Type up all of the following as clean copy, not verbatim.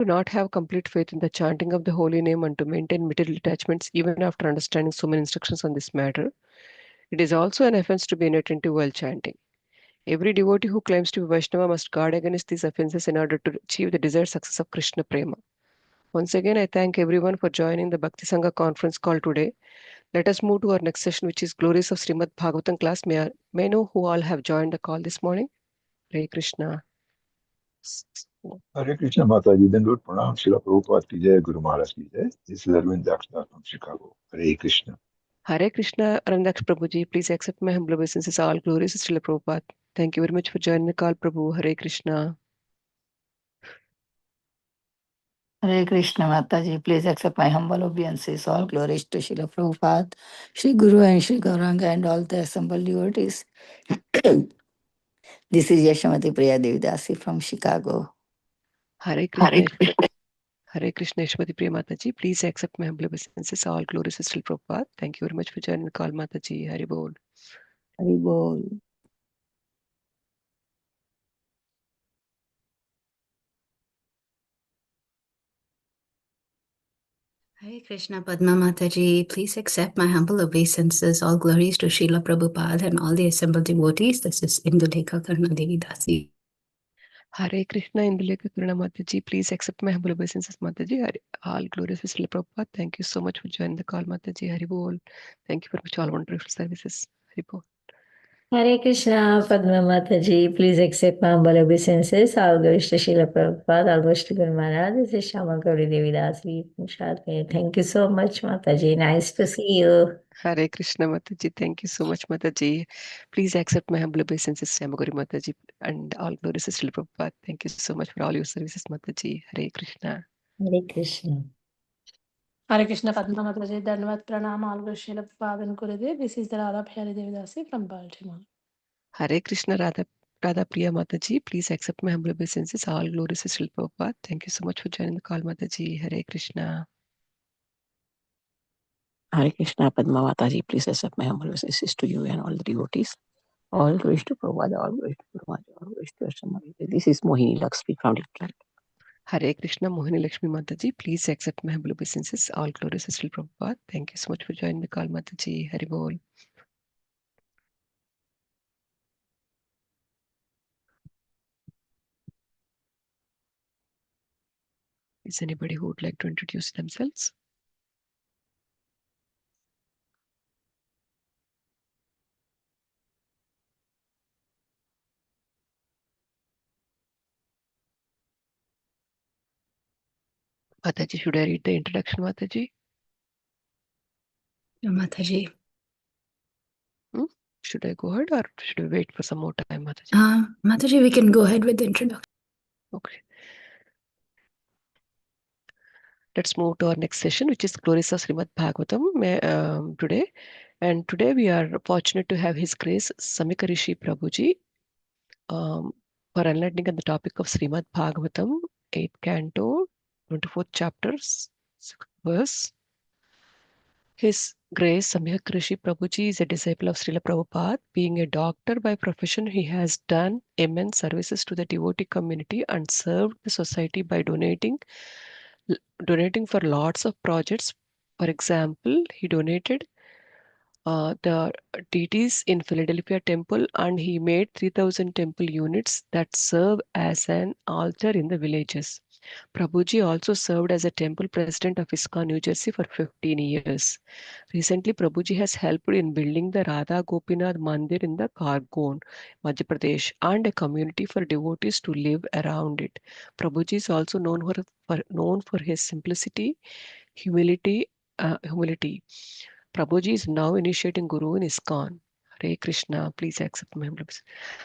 to not have complete faith in the chanting of the holy name and to maintain material attachments even after understanding so many instructions on this matter. It is also an offense to be inattentive while chanting. Every devotee who claims to be Vaishnava must guard against these offenses in order to achieve the desired success of Krishna Prema. Once again, I thank everyone for joining the Bhakti Sangha conference call today. Let us move to our next session, which is Glories of Srimad Bhagavatam class. May I know who all have joined the call this morning? Hare Krishna. Hare Krishna Mataji, then good pranam, Srila Prabhupada ki jai, Guru Maharaj ki jai. This is Arvind Daksha from Chicago. Hare Krishna. Hare Krishna, Arandaksh Prabhuji. Please accept my humble obeisances. All glories to Srila Prabhupada. Thank you very much for joining the call, Prabhu. Hare Krishna. Hare Krishna Mataji, please accept my humble obeisances. All glories to Srila Prabhupada, Sri Guru and Sri Gauranga and all the assembled devotees. This is Yashamati Priya Devidasi from Chicago. Hare Krishna. Hare Krishna, Yashmati Priya Mataji. Please accept my humble obeisances. All glories to Srila Prabhupada. Thank you very much for joining the call, Mataji. Hari Bol. Hari Bol. Hare Krishna Padma Mataji, please accept my humble obeisances. All glories to Srila Prabhupada and all the assembled devotees. This is Indulekha Karna Devi Dasi. Hare Krishna, Indulekha Karna Mataji. Please accept my humble obeisances, Mataji. All glories to Srila Prabhupada. Thank you so much for joining the call, Mataji. Hari Bol. Thank you very much, all wonderful services. Hari Bol. Hare Krishna, Padma Mataji, please accept my humble obeisances. All glories to Srila Prabhupada, all glories to Guru Maharaj. This is Shama Gauri Devidasi from Shadme. Thank you so much, Mataji. Nice to see you. Hare Krishna Mataji. Thank you so much, Mataji. Please accept my humble obeisances, Samaguri Mataji, and all glories to Srila Prabhupada. Thank you so much for all your services, Mataji. Hare Krishna. Hare Krishna. Hare Krishna Padma Mataji, Dhanavad Pranam, all Srila Prabhupada and Gurudev. This is the Radha Bhari Devidasi from Baltimore. Hare Krishna Radha Priya Mataji. Please accept my humble obeisances. All glories to Srila Prabhupada. Thank you so much for joining the call, Mataji. Hare Krishna. Hare Krishna Padma Mataji, please accept my humble obeisances to you and all the devotees. All glories to Prabhupada, all glories to Guru Maharaj, all glories to Ashamari. This is Mohini Lakshmi from Little. Hare Krishna Mohini Lakshmi Mataji. Please accept my humble obeisances. All glories to Srila Prabhupada. Thank you so much for joining the call, Mataji. Hari Bol. Is anybody who would like to introduce themselves? Mataji, should I read the introduction, Mataji? Mataji. Should I go ahead or should we wait for some more time, Mataji? Mataji, we can go ahead with the introduction. Okay. Let's move to our next session, which is Glories of Srimad Bhagavatam today. And today we are fortunate to have His Grace Samik Rishi Prabhuji for enlightening on the topic of Srimad Bhagavatam, 8th canto, 24th chapter, 6th verse. His Grace Samik Rishi Prabhuji is a disciple of Srila Prabhupada. Being a doctor by profession, he has done immense services to the devotee community and served the society by donating for lots of projects. For example, he donated the deities in Philadelphia temple, and he made 3,000 temple units that serve as an altar in the villages. Prabhuji also served as a temple president of ISKCON New Jersey for 15 years. Recently, Prabhuji has helped in building the Radha Gopinath Mandir in the Khargone, Madhya Pradesh, and a community for devotees to live around it. Prabhuji is also known for his simplicity, humility. Prabhuji is now initiating Guru in ISKCON. Hare Krishna, please accept my humble obeisances.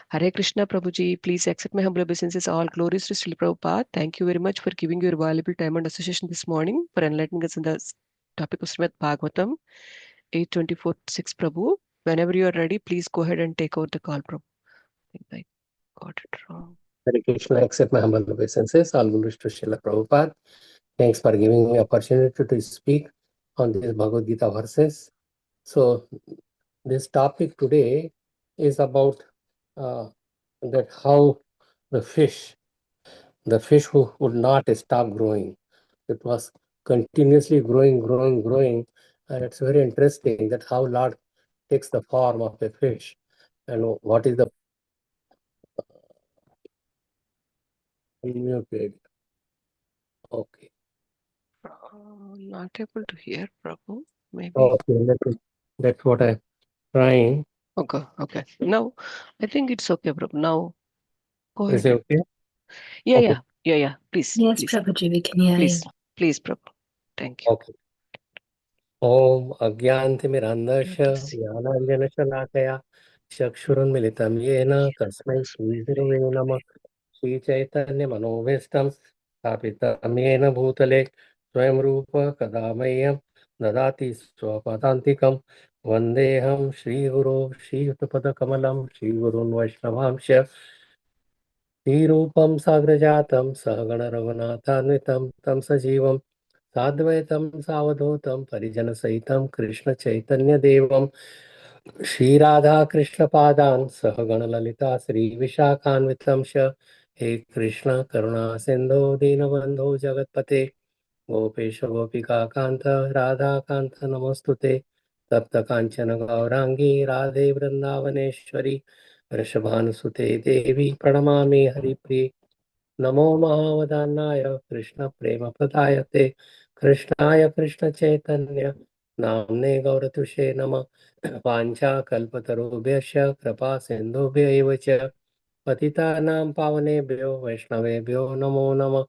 Hare Krishna, Prabhuji, please accept my humble obeisances. All glories to Srila Prabhupada. Thank you very much for giving your valuable time and association this morning for enlightening us in the topic of Srimad Bhagavatam, 824.6 Prabhu. Whenever you are ready, please go ahead and take over the call, Prabhu. I think I got it wrong. Hare Krishna, accept my humble obeisances. All glories to Srila Prabhupada. Thanks for giving me opportunity to speak on these Bhagavad Gita verses. So this topic today is about that how the fish the fish who would not stop growing. It was continuously growing. And it's very interesting that how Lord takes the form of a fish and what is the muted. Okay. Not able to hear, Prabhu. Maybe. Okay, that's what I'm trying. Okay. Now, I think it's okay, Prabhu. Now, go Is ahead. it okay? Yeah. Okay. Please, Yes, please, Prabhuji, we can hear you. please, Prabhu. Thank you. Okay. Om अज्ञानतिमिरान्धस्य Let's see. ज्ञानाञ्जनशलाकया चक्षुरुन्मिलितं येन तस्मै श्रीगुरवे नमः श्रीचैतन्यमनोभीष्टं स्थापितं येन भूतले स्वयं रूप कदा मह्यं ददाति स्वपदान्तिकं वन्देऽहं श्रीगुरो श्रीयुतपदकमलं श्रीगुरून् वैष्णवांश श्रीरूपं साग्रजातं सहगणरघुनाथान्वितं तं सजीवं साद्वैतं सावधूतं परिजनसहितं कृष्णचैतन्यदेवं श्रीराधाकृष्णपादान् सहगणललिता श्रीविशाखान्वितं च हे कृष्ण करुणा सिन्धो दीनबन्धो जगत्पते गोपेश गोपिकान्त राधाकान्त नमोऽस्तुते तप्तकाञ्चन गौराङ्गी राधे वृन्दावनेश्वरी वृषभानुसुते देवी प्रणमामि हरिप्रिये नमो महावदान्नाय कृष्णप्रेमप्रदायते कृष्णाय कृष्णचैतन्य नाम्ने गौरतुषे नमः वाञ्छाकल्पतरुभ्यश्च कृपा सिन्धुभ्य एव च पतितानां पावनेभ्यो वैष्णवेभ्यो नमो नमः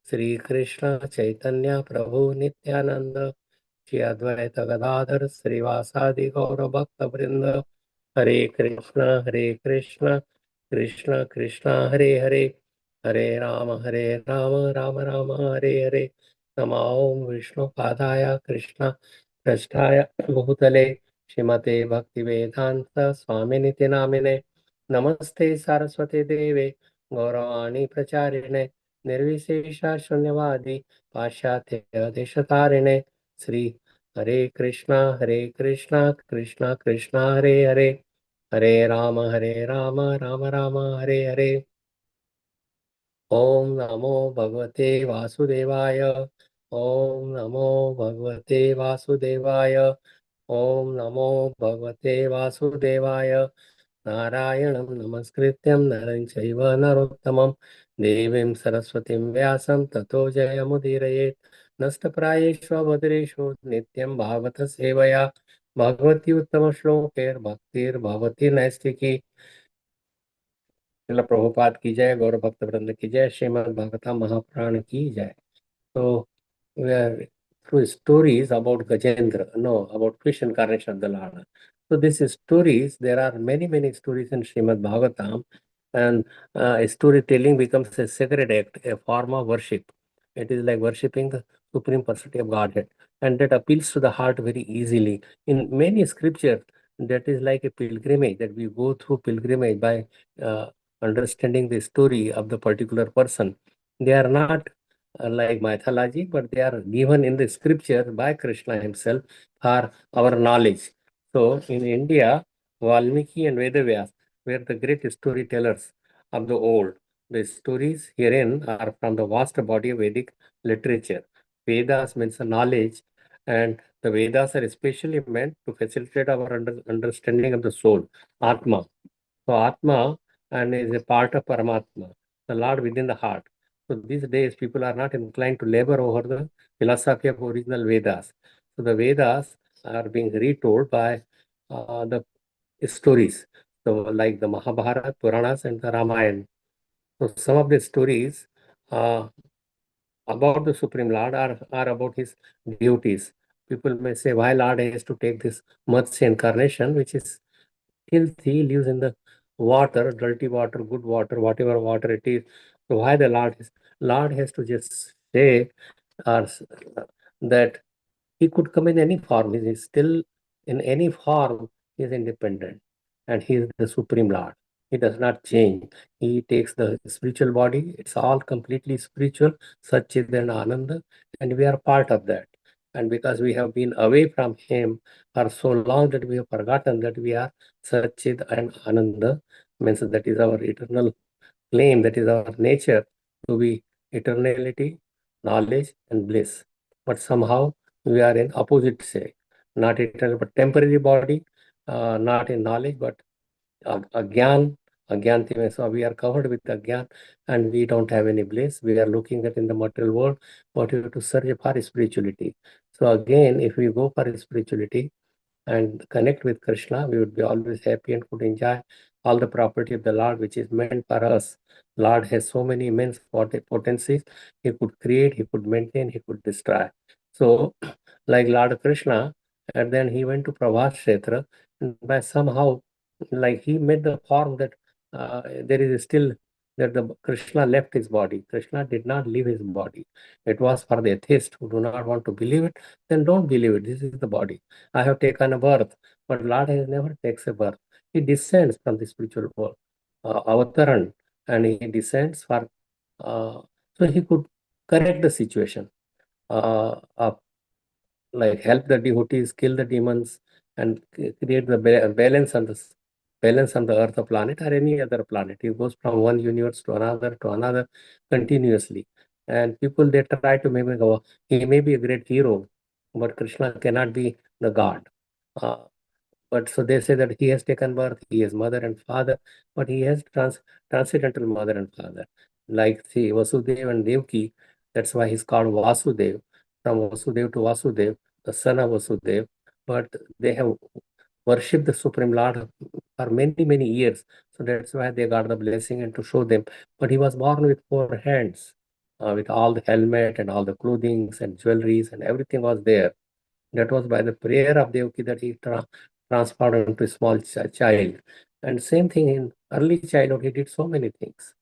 श्रीकृष्ण चैतन्य प्रभु नित्यानंद श्री अद्वैत गदाधर श्रीवासादि गौरभक्तवृंद हरे कृष्ण कृष्ण कृष्ण हरे हरे हरे राम राम राम हरे हरे नमो विष्णुपादाय कृष्ण पृष्ठाय भूतले श्रीमते भक्तिवेदांत स्वामिनिति नामिने नमस्ते सारस्वती देवे गौरवाणी प्रचारिणे निर्विशेषा शून्यवादी पाश्चात्य देशतारिणे श्री हरे कृष्णा कृष्णा कृष्णा हरे हरे हरे राम राम राम हरे हरे ओम नमो भगवते वासुदेवाय ओम नमो भगवते वासुदेवाय ओम नमो भगवते वासुदेवाय नारायणं नमस्कृत्यं नरं चैव नरोत्तमं देवीं सरस्वतीं व्यासं ततो जयमुदीरयेत् नष्टप्रायेष्वभद्रेषु नित्यं भावत सेवया भगवती उत्तमश्लोकैर्भक्तिर्भवती नैष्टिकी श्रील प्रभुपाद की जय गौर भक्त वृंद की जय श्रीमद् भागवतम महापुराण की जय So we are through stories about Gajendra, no, about fish incarnation of the Lord. So these stories, there are many stories in Srimad Bhagavatam, and storytelling becomes a sacred act, a form of worship. It is like worshipping the Supreme Personality of Godhead, and that appeals to the heart very easily. In many scriptures, that is like a pilgrimage, that we go through pilgrimage by understanding the story of the particular person. They are not like mythology, but they are given in the scripture by Krishna himself for our knowledge. So in India, Valmiki and Vedavyas were the great storytellers of the old. The stories herein are from the vast body of Vedic literature. Vedas means the knowledge, and the Vedas are especially meant to facilitate our understanding of the soul, Atma. So Atma and is a part of Paramatma, the Lord within the heart. So these days people are not inclined to labor over the philosophy of original Vedas. So the Vedas are being retold by the stories. So like the Mahabharata, Puranas and the Ramayana. So some of the stories about the Supreme Lord are about his duties. People may say, why Lord has to take this Matsya incarnation, which is filthy, lives in the water, dirty water, good water, whatever water it is. So why the Lord has to just say or that he could come in any form. He is still in any form. He is independent, and he is the Supreme Lord. He does not change. He takes the spiritual body. It's all completely spiritual, Satchid and Ananda, and we are part of that. And because we have been away from him for so long that we have forgotten that we are Satchid and Ananda, means that is our eternal claim, that is our nature, to be eternality, knowledge, and bliss. But somehow we are in opposite say, not eternal, but temporary body, not in knowledge, but agyan, agyan. So we are covered with agyan, and we don't have any bliss. We are looking at in the material world, but we have to search for spirituality. So again, if we go for spirituality and connect with Krishna, we would be always happy and could enjoy all the property of the Lord, which is meant for us. Lord has so many immense potencies. He could create, he could maintain, he could destroy. So, like Lord Krishna, and then he went to Prabhat Kshetra, and by somehow, like he made the form that there is still that the Krishna left his body. Krishna did not leave his body. It was for the atheist who do not want to believe it, then don't believe it. This is the body. I have taken a birth, but Lord has never takes a birth. He descends from the spiritual world, avataran, and he descends for so he could correct the situation, of like help the devotees, kill the demons, and create the balance on the Earth planet or any other planet. He goes from one universe to another continuously. And people they try to maybe go, he may be a great hero, but Krishna cannot be the God. Uh, but so they say that he has taken birth, he is mother and father, but he has transcendental mother and father. Like see Vasudev and Devki, that's why he's called Vasudev. From Vasudev to Vasudev, the son of Vasudev. But they have worshipped the Supreme Lord for many, many years. So that's why they got the blessing and to show them. But he was born with 4 hands, with all the helmet and all the clothing and jewelries and everything was there. That was by the prayer of Devaki that he transformed into a small child. And same thing in early childhood, he did so many things,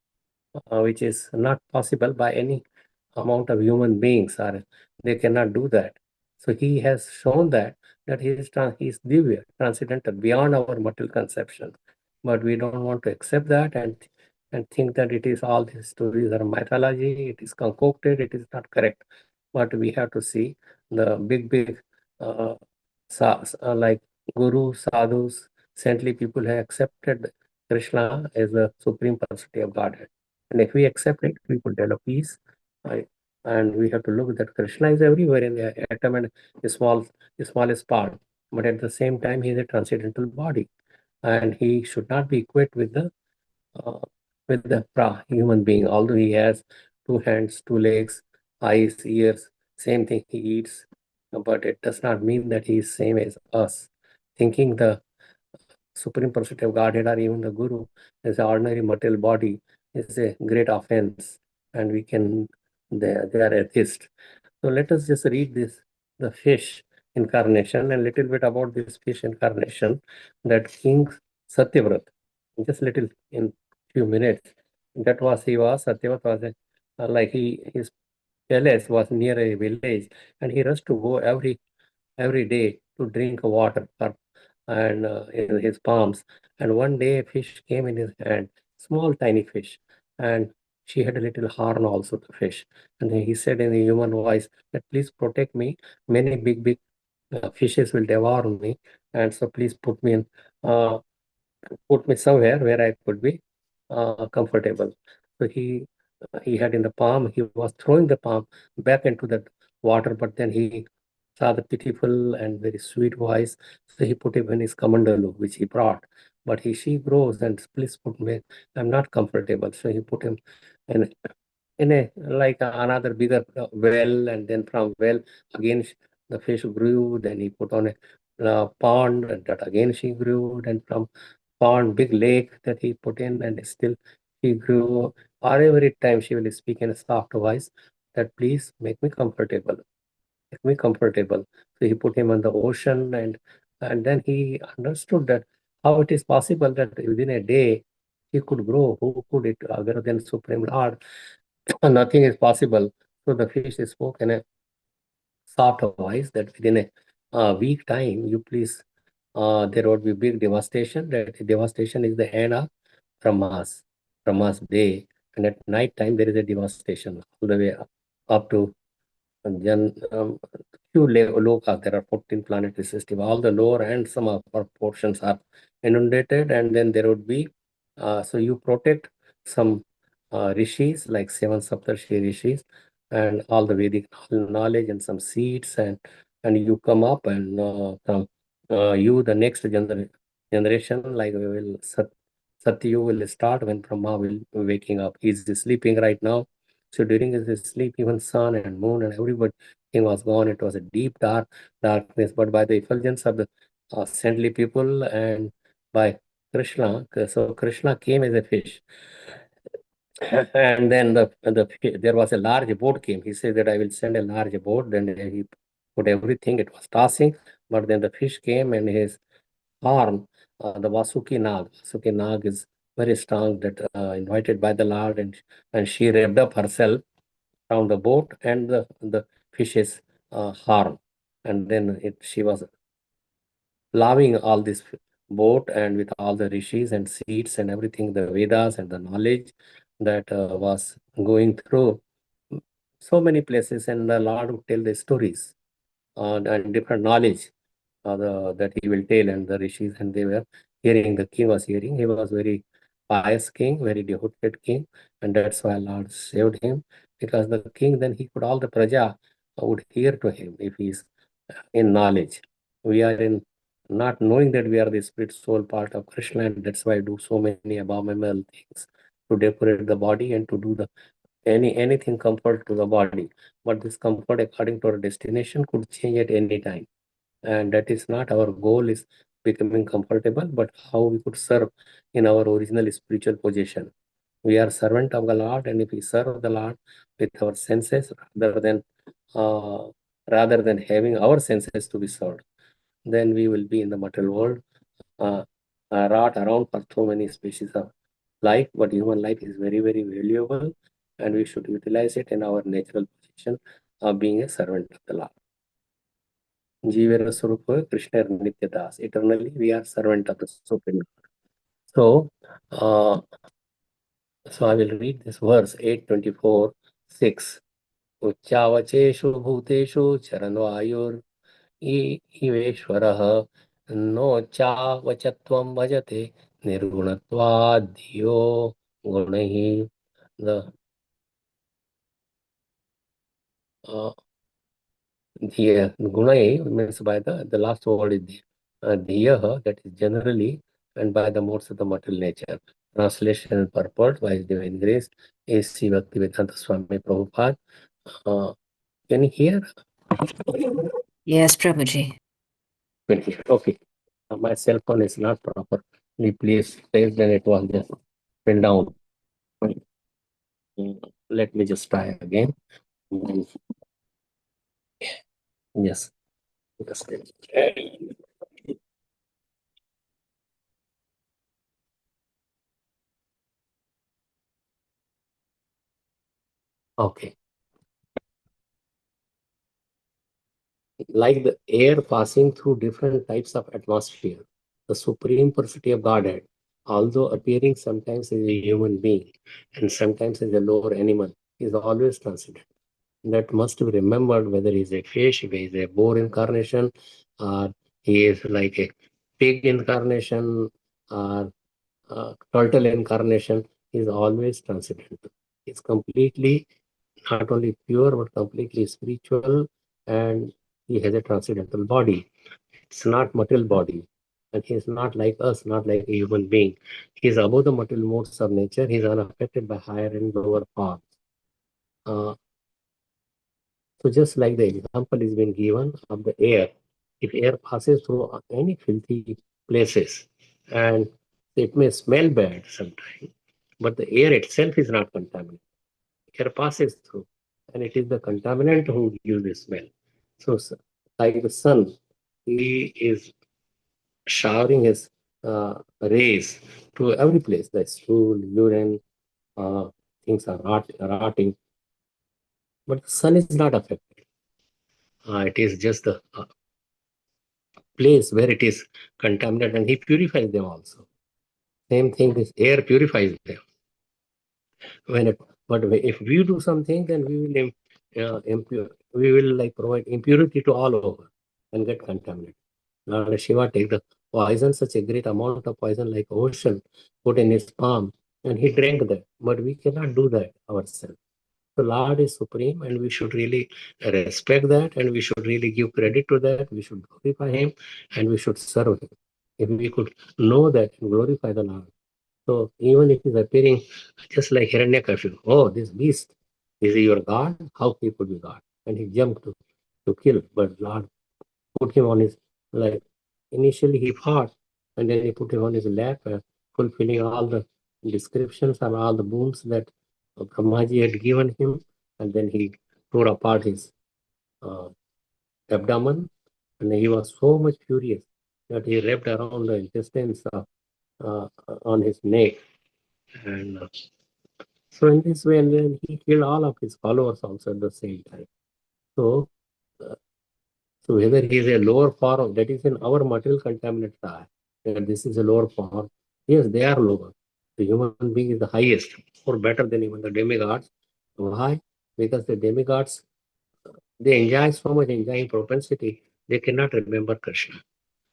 which is not possible by any amount of human beings, or they cannot do that. So he has shown that he is divya, transcendental, beyond our material conception. But we don't want to accept that and think that it is all these stories are mythology, it is concocted, it is not correct. But we have to see the big uh, like guru, sadhus, saintly people have accepted Krishna as the supreme personality of Godhead. And if we accept it, we could develop peace. Right? And we have to look that Krishna is everywhere in the atom and the smallest part. But at the same time, he is a transcendental body. And he should not be equated uh, with the human being, although he has 2 hands, 2 legs, eyes, ears, same thing he eats. But it does not mean that he is same as us. Thinking the Supreme Personality of Godhead or even the Guru as an ordinary material body is a great offense, and they are atheists. So let us just read the fish incarnation and little bit about this fish incarnation, that King Satyavrat, just little in few minutes. Satyavrat was like his palace was near a village, and he used to go every day to drink water and in his palms. And one day a fish came in his hand, small tiny fish, and she had a little horn also, the fish. And then he said in a human voice that please protect me. Many big fishes will devour me, and so please uh, put me somewhere where I could be comfortable. So he had in the palm, he was throwing the palm back into the water, but then he saw the pitiful and very sweet voice, so he put him in his kamandalu, which he brought. But she grows and please put me, I'm not comfortable. So he put him in a like another bigger well, and then from well again the fish grew. Then he put on a pond, and that again she grew. Then from pond, big lake that he put in, and still she grew. Or every time she will speak in a soft voice that please make me comfortable. So he put him on the ocean, and then he understood that how it is possible that within a day he could grow. Who could it other than Supreme Lord? Nothing is possible. So the fish spoke in a soft voice that within a week time, you please, there would be big devastation. That devastation is the end of Brahma's day. And at night time, there is a devastation all the way up to few lokas. There are 14 planetary systems. All the lower and some upper portions are inundated, and then there would be, so you protect some rishis, like 7 Saptarshi rishis, and all the Vedic knowledge and some seeds, and you come up and you, the next generation, like we will Satyu will start when Brahma will be waking up. He's sleeping right now. So during his sleep, even sun and moon and everybody was gone. It was a deep darkness. But by the effulgence of the saintly people and by Krishna, so Krishna came as a fish. And then there was a large boat came. He said that I will send a large boat. Then he put everything. It was tossing, but then the fish came and his arm, the Vasuki Nag. Vasuki Nag is very strong. That invited by the Lord, and she wrapped up herself around the boat and the fish's harm, and then she was loving all this boat and with all the rishis and seeds and everything, the Vedas and the knowledge that was going through so many places, and the Lord would tell the stories and different knowledge that he will tell, and the rishis, and they were hearing, the king was hearing. He was very pious king, very devoted king, and that's why Lord saved him, because the king, then he could, all the praja would hear to him if he is in knowledge. We are in not knowing that we are the spirit soul part of Krishna, and that's why I do so many abominable things to decorate the body and to do the anything comfort to the body. But this comfort according to our destination could change at any time. And that is not our goal, is becoming comfortable, but how we could serve in our original spiritual position. We are servant of the Lord, and if we serve the Lord with our senses uh, rather than having our senses to be served, then we will be in the material world, uh, wrought around for so many species of life. But human life is very, very valuable, and we should utilize it in our natural position of being a servant of the Lord. Jivera Surupa, Krishna Nityadas. Eternally, we are servant of the Supreme Lord. So I will read this verse 8:24-6. उच्चावचेषु भूतेषु चरन्वायुर् इवेश्वरः नोच्चावचत्वं भजते निर्गुणत्वाद् धियो गुणैः. The Dhiya, Gunai means by the last word is Dhiya, that is generally, and by the modes of the material nature. Translation and purport by His Divine Grace is Sri Bhaktivedanta Swami Prabhupada. Can you hear? Yes, Prabhuji. Okay. My cell phone is not properly placed, then it was just fell down. Let me just try again. Yes. Okay. Like the air passing through different types of atmosphere, the Supreme Personality of Godhead, although appearing sometimes as a human being and sometimes as a lower animal, is always transcendent. That must be remembered, whether he is a fish, if he is a boar incarnation, or he is like a pig incarnation, or turtle incarnation, he is always transcendental. It's completely not only pure but completely spiritual, and he has a transcendental body. It's not material body, and he is not like us, not like a human being. He is above the material modes of nature. He is unaffected by higher and lower forms. So just like the example is being given of the air, if air passes through any filthy places, and it may smell bad sometimes, but the air itself is not contaminated. Air passes through, and it is the contaminant who gives the smell. So like the sun, he is showering his rays to every place. The stool, urine, things are rotting, but the sun is not affected. It is just the place where it is contaminated, and he purifies them also. Same thing, this air purifies them. But if we do something, then we will like provide impurity to all over and get contaminated. Lord Shiva take the poison, such a great amount of poison like ocean, put in his palm, and he drank that. But we cannot do that ourselves. The Lord is supreme, and we should really respect that, and we should really give credit to that. We should glorify Him, and we should serve Him. If we could know that and glorify the Lord. So even if He's appearing just like Hiranyakashipu, oh, this beast, is he your God? How he could be God? And he jumped to kill, but Lord put him on his, like, initially he fought, and then he put him on his lap, fulfilling all the descriptions and all the wounds that Brahmaji had given him, and then he tore apart his uh, abdomen, and he was so much furious that he wrapped around the intestines uh, on his neck, and so in this way, and then he killed all of his followers also at the same time. So, uh, so whether he is a lower form, that is in our material contaminated eye, and this is a lower form. Yes, they are lower. The human being is the highest, or better than even the demigods. Why? Because the demigods, they enjoy so much enjoying propensity, they cannot remember Krishna.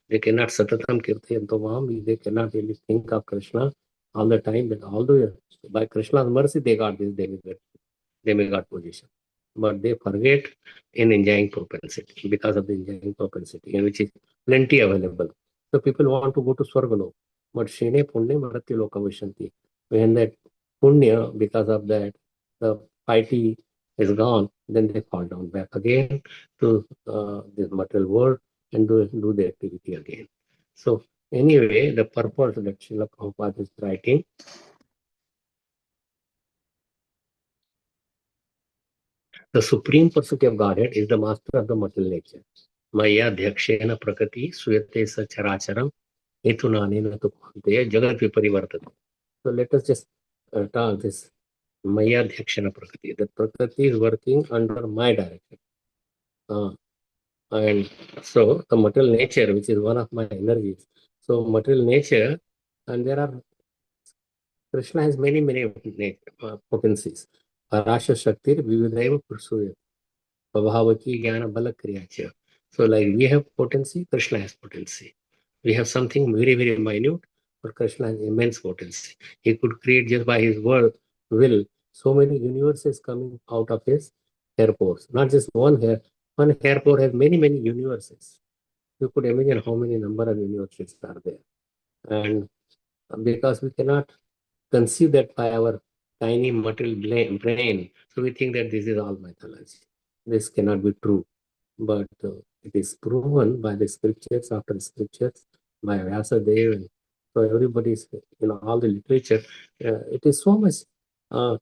They cannot satatam kirtayantomam, they cannot really think of Krishna all the time. But although by Krishna's mercy they got this demigod position, but they forget in enjoying propensity because of the enjoying propensity, and which is plenty available. So people want to go to Swargalok, but Shene Punya Maratya Lokam Vishanti. When that Punya, because of that, the piety is gone, then they fall down back again to this material world and do the activity again. So anyway, the purpose that Srila Prabhupada is writing, the supreme personality of Godhead is the master of the material nature. Maya Dhyakshena Prakriti Suyate Sacharacharam Etunanena Tukunte Jagat Viparivartata. So let us just talk this Maya Dhyakshena Prakriti. The Prakriti is working under my direction. And so the material nature, which is one of my energies. So material nature, and there are, Krishna has many potencies. Parasha Shakti Vividaiva Pursuyat. Bhavavati Jnana Bala Kriyacha. So like we have potency, Krishna has potency. We have something very, very minute, but Krishna has immense potency. He could create just by his will so many universes coming out of his hair pores. Not just one hair. One hair pore has many universes. You could imagine how many number of universes are there. And because we cannot conceive that by our tiny material brain, so we think that this is all mythology. This cannot be true. But it is proven by the scriptures after scriptures, by Vyasadeva. And so everybody's, all the literature, it is so much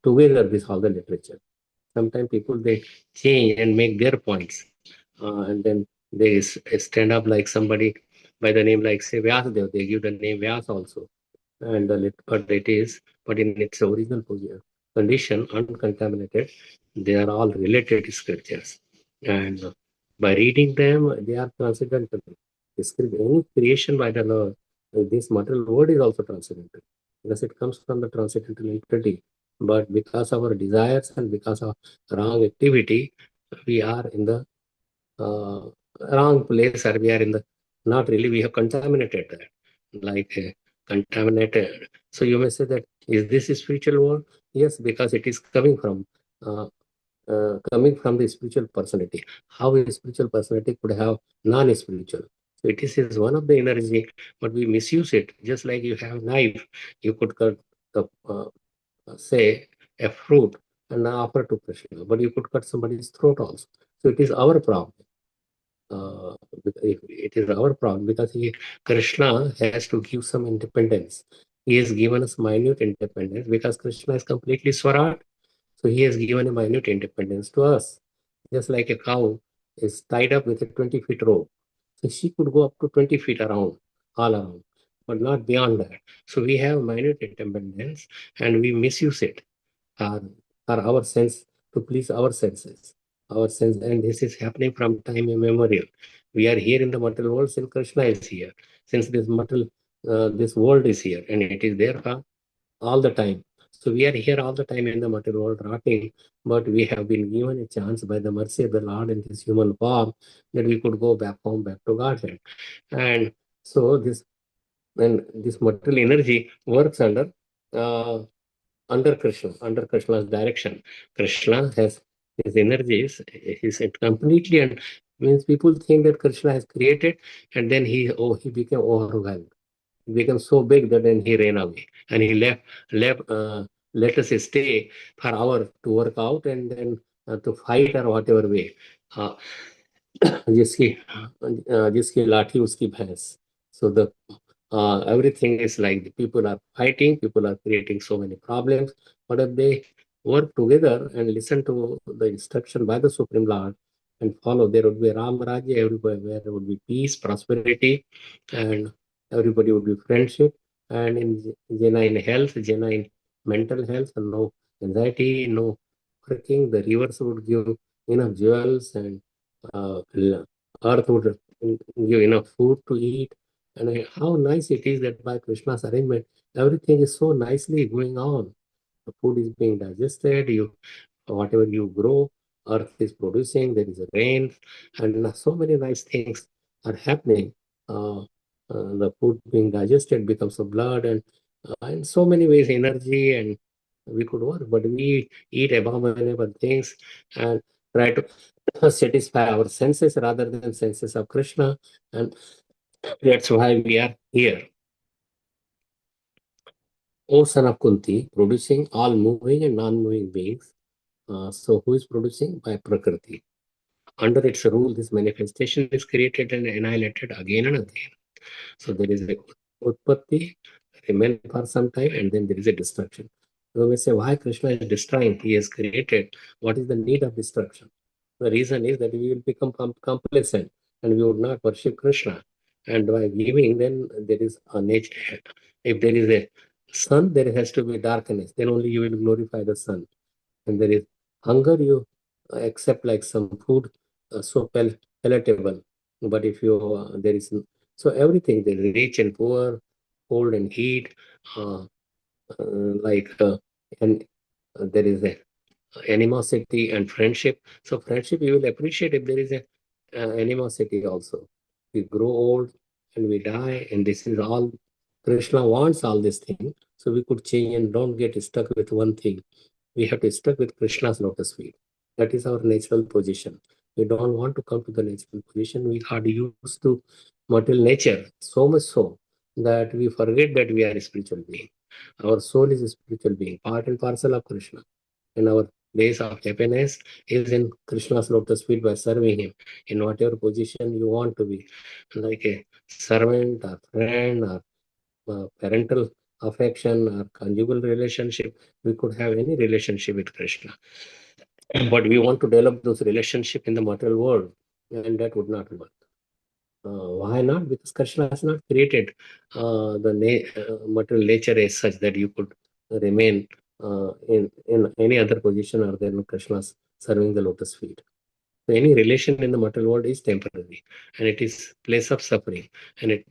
together, this all the literature. Sometimes people, they change and make their points. And then they stand up like somebody by the name like say Vyasadeva, they give the name Vyas also. And but in its original condition, uncontaminated, they are all related scriptures. And by reading them, they are transcendental. Any creation by the Lord, this material world is also transcendental because it comes from the transcendental entity. But because of our desires and because of wrong activity, we are in the wrong place, or we are in the, not really, we have contaminated that, like contaminated. So you may say that, is this a spiritual world? Yes, because it is uh, coming from the spiritual personality. How a spiritual personality could have non-spiritual? So it is one of the energy, but we misuse it. Just like you have knife, you could cut the say a fruit and offer to Krishna, but you could cut somebody's throat also. So it is our problem. It is our problem because Krishna has to give some independence. He has given us minute independence because Krishna is completely Swarat. So he has given a minute independence to us. Just like a cow is tied up with a 20 feet rope. So she could go up to 20 feet around, all around, but not beyond that. So we have minute independence and we misuse it, or, our sense, to please our senses. Our sense, and this is happening from time immemorial. We are here in the material world since Krishna is here, since this world is here, and it is there all the time. So we are here all the time in the material world rotting, but we have been given a chance by the mercy of the Lord in this human form that we could go back home, back to Godhead. And so this material energy works under under Krishna's direction. Krishna has his energies, he's completely, and means people think that Krishna has created and then he became overwhelmed. He became so big that then he ran away and he let us stay for hours to work out and then to fight or whatever way. Uh, जिसकी जिसकी लाठी उसकी भैंस. So the everything is like people are fighting, people are creating so many problems. But if they work together and listen to the instruction by the Supreme Lord and follow, there would be Ram Rajya everywhere, where there would be peace, prosperity, and everybody would be friendship. And in genuine health, genuine mental health, and no anxiety, no working. The rivers would give enough jewels, and earth would give enough food to eat. And how nice it is that by Krishna's arrangement, everything is so nicely going on. The food is being digested, whatever you grow, earth is producing, there is a rain, and so many nice things are happening. The food being digested becomes a blood, and in so many ways, energy, and we could work, but we eat abominable things and try to satisfy our senses rather than senses of Krishna, and that's why we are here. O son of Kunti, producing all moving and non-moving beings. So who is producing? By Prakriti. Under its rule, this manifestation is created and annihilated again and again. So there is a Utpatti, remain for some time, and then there is a destruction. So we say, why Krishna is destroying? He has created. What is the need of destruction? The reason is that we will become complacent and we would not worship Krishna. And by giving, then there is a nature. If there is a sun, there has to be darkness. Then only you will glorify the sun. And there is hunger, you accept like some food so palatable. But if you there is so everything, there is rich and poor, cold and heat, uh, like and there is a animosity and friendship. So friendship you will appreciate if there is a animosity also. We grow old and we die, and this is all Krishna wants all these things. So we could change and don't get stuck with one thing. We have to stuck with Krishna's lotus feet. That is our natural position. We don't want to come to the natural position. We got used to material nature so much so that we forget that we are a spiritual being. Our soul is a spiritual being, part and parcel of Krishna. And our place of happiness is in Krishna's lotus feet by serving him in whatever position you want to be, like a servant or friend or parental affection or conjugal relationship. We could have any relationship with Krishna, but we want to develop those relationship in the material world, and that would not work. Why not? Because Krishna has not created the material nature as such that you could remain in any other position other than Krishna's serving the lotus feet. So any relation in the material world is temporary, and it is place of suffering. And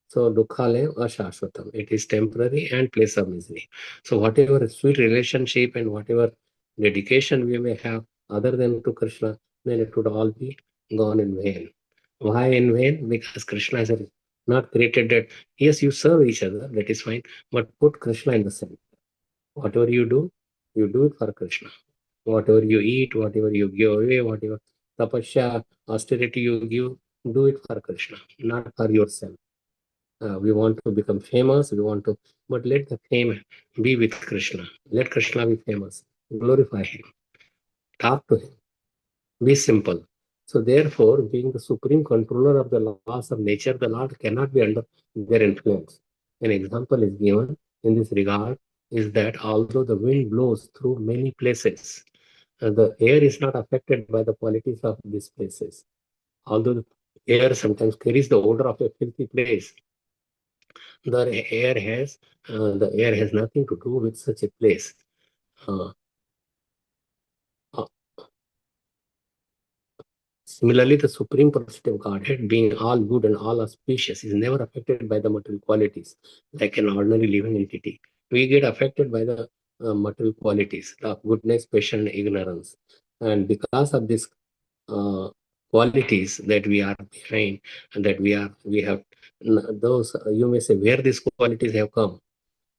so dukkhalem ashashvatam. It is temporary and place of misery. So whatever sweet relationship and whatever dedication we may have other than to Krishna, then it would all be gone in vain. Why in vain? Because Krishna has not created that. Yes, you serve each other, that is fine, but put Krishna in the center. Whatever you do it for Krishna. Whatever you eat, whatever you give away, whatever tapasya, austerity you give, do it for Krishna, not for yourself. We want to become famous, but let the fame be with Krishna. Let Krishna be famous. Glorify him. Talk to him. Be simple. So therefore, being the supreme controller of the laws of nature, the Lord cannot be under their influence. An example is given in this regard is that although the wind blows through many places, the air is not affected by the qualities of these places. Although the air sometimes carries the odor of a filthy place, the air has nothing to do with such a place. Uh, uh, Similarly, the Supreme Personality of Godhead, being all good and all auspicious, is never affected by the material qualities like an ordinary living entity. We get affected by the material qualities of goodness, patience, ignorance. And because of these qualities that we are behind, and that we have those, you may say, where these qualities have come?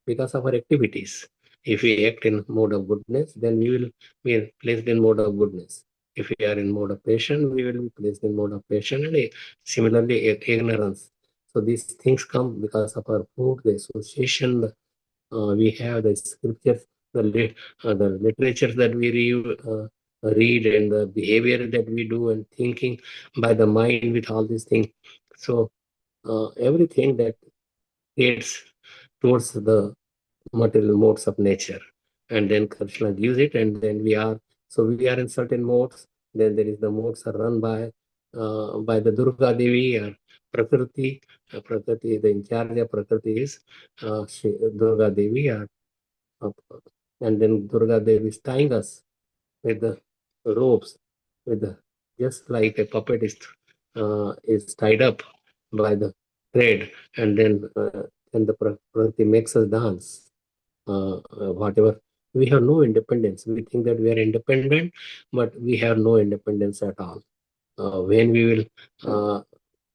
Because of our activities. If we act in mode of goodness, then we will be placed in mode of goodness. If we are in mode of passion, we will be placed in mode of passion, and similarly ignorance. So these things come because of our food, the association, we have the scriptures, the literature that we read, and the behavior that we do, and thinking by the mind with all these things. So everything that creates towards the material modes of nature, and then Krishna gives it, and then we are in certain modes. Then there is the modes are run by the Durga Devi or Prakriti. Prakriti, the in charge of Prakriti is Durga Devi, uh, and then Durga Devi is tying us with the ropes, with the just like a puppet is tied up by the thread, and then the Prakriti makes us dance. Whatever, we have no independence. We think that we are independent, but we have no independence at all. When we will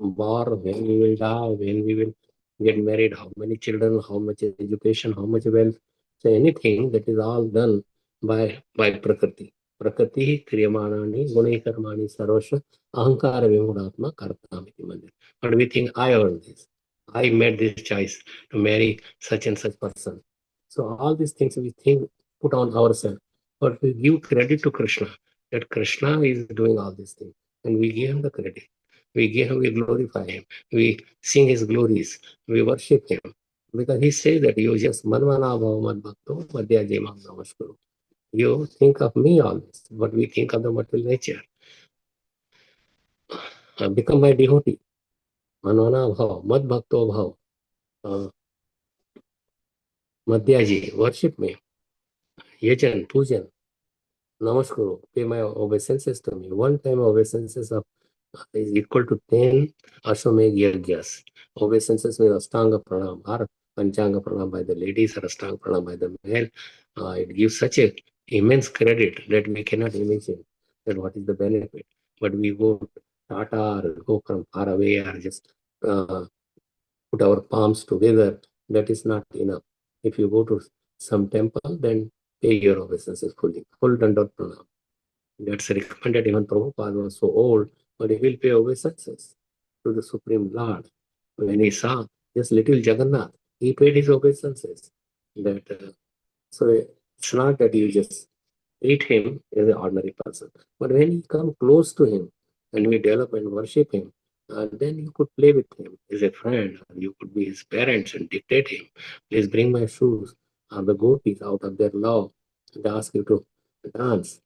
born, when we will die, when we will get married, how many children, how much education, how much wealth. So anything that is all done by Prakriti. Prakriti kriyamanani gunai karmani sarvasva ahankara vimudatma kartamiti mandir. But we think I earned this. I made this choice to marry such and such person. So all these things we think put on ourselves. But we give credit to Krishna, that Krishna is doing all these things. And we give him the credit. We glorify him. We sing his glories. We worship him. Because he says that you just manvana bhavamat bhakto madhyajemam namaskuru. You think of me always, but we think of the material nature. Become my devotee. Manvana bhava, mad bhakto bhava. Madhyaji, worship me. Yajan, pujan, namaskuru, pay my obeisances to me. One time obeisances is equal to 10 Ashwamedh Yagyas. Obeisances means Ashtanga Pranam or Panchanga Pranam by the ladies or Ashtanga Pranam by the male. It gives such a immense credit that we cannot imagine that what is the benefit. But we go Tata or go from far away or just put our palms together. That is not enough. If you go to some temple, then pay your obeisances fully. Full Dandot Pranam. That's recommended. Even Prabhupada was so old, but he will pay obeisances to the Supreme Lord. When he saw just little Jagannath, he paid his obeisances. So it's not that you just treat him as an ordinary person, but when you come close to him and we develop and worship him, then you could play with him as a friend, or you could be his parents and dictate him, please bring my shoes, or the gopis out of their love and ask you to dance.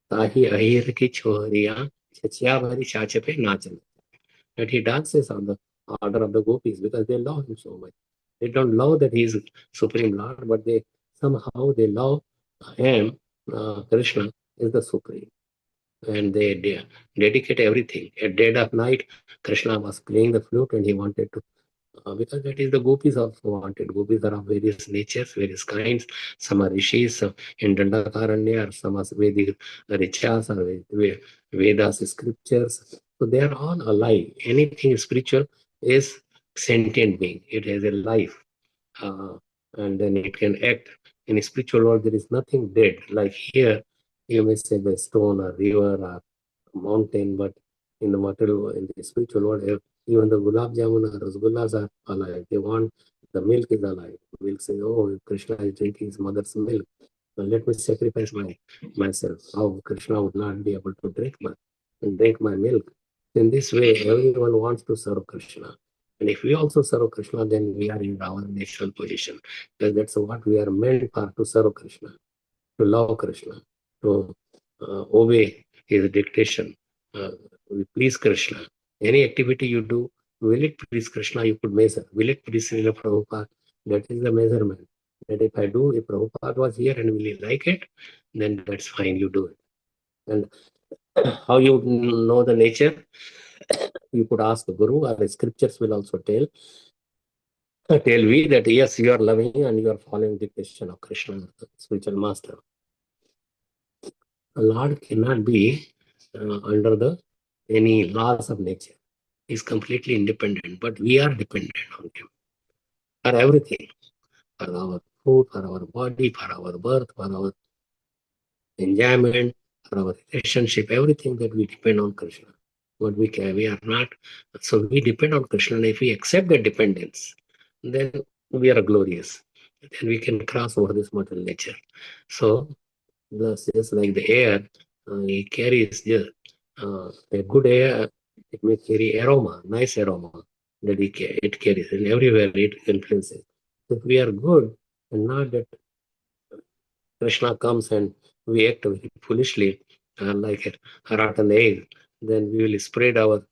Tahi ahir ki choriya chachiya bhari chache pe naachan. That he dances on the order of the gopis because they love him so much. They don't love that he is Supreme Lord, but they somehow they love him. Krishna is the Supreme, and they dedicate everything. At dead of night, Krishna was playing the flute, and he wanted to. Because that is the gopis also wanted. Gopis are of various natures, various kinds. Some are rishis in Dandakaranya, or some are Vedic richas, or Vedas scriptures. So they are all alive. Anything spiritual is sentient being. It has a life, uh, and then it can act. In a spiritual world, there is nothing dead. Like here, you may say the stone or river or mountain, but in the material, in the spiritual world, even the gulab jamun or rasgullas are alive. They want the milk is alive. Milk says, "Oh, Krishna is drinking his mother's milk. Well, let me sacrifice myself." How Krishna would not be able to drink my milk. In this way, everyone wants to serve Krishna. And if we also serve Krishna, then we are in our natural position. Because that's what we are meant for, to serve Krishna, to love Krishna, to obey his dictation. We please Krishna. Any activity you do, will it please Krishna? You could measure. Will it please Srila Prabhupada? That is the measurement. That if Prabhupada was here and will he like it, then that's fine, you do it. And how you know the nature? You could ask the Guru, or the scriptures will also tell we that yes, you are loving and you are following the dictation of Krishna, the spiritual master. A Lord cannot be under any laws of nature. He is completely independent, but we are dependent on him for everything, for our food, for our body, for our birth, for our enjoyment, for our relationship, everything that we depend on Krishna. But we are not, so we depend on Krishna. And if we accept that dependence, then we are glorious. Then we can cross over this mortal nature. So, just like the air, it carries a good air, it may carry aroma, nice aroma that it carries, and everywhere it influences. If we are good and not that Krishna comes and we act very foolishly, like a rotten egg, then we will spread our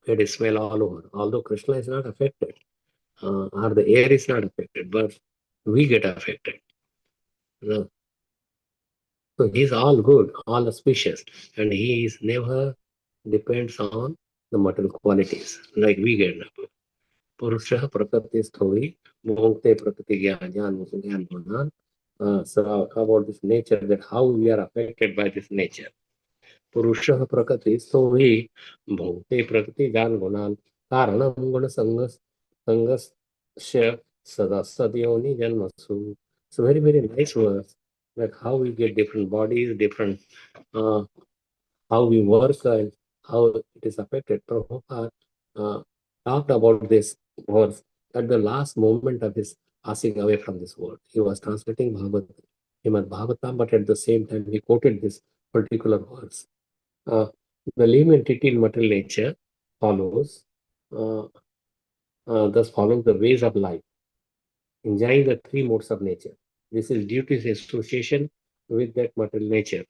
bad smell all over. Although Krishna is not affected, or the air is not affected, but we get affected. Uh, so he is all good, all auspicious, and he is never depends on the material qualities like we get. Purusha prakriti sthori, bhokte prakriti jnana gunan. So about this nature, that how we are affected by this nature. Purusha prakriti sthori, bhokte prakriti jnana gunan. Karanam guna sangasya sada sadyoni janmasu. So very, very nice words, like how we get different bodies, different uh, how we work and how it is affected. Prabhupada uh, talked about this verse at the last moment of his passing away from this world. He was translating Srimad Bhagavatam, but at the same time he quoted this particular verse. The living entity in material nature follows, uh, thus follows the ways of life, enjoying the three modes of nature. This is due to his association with that material nature.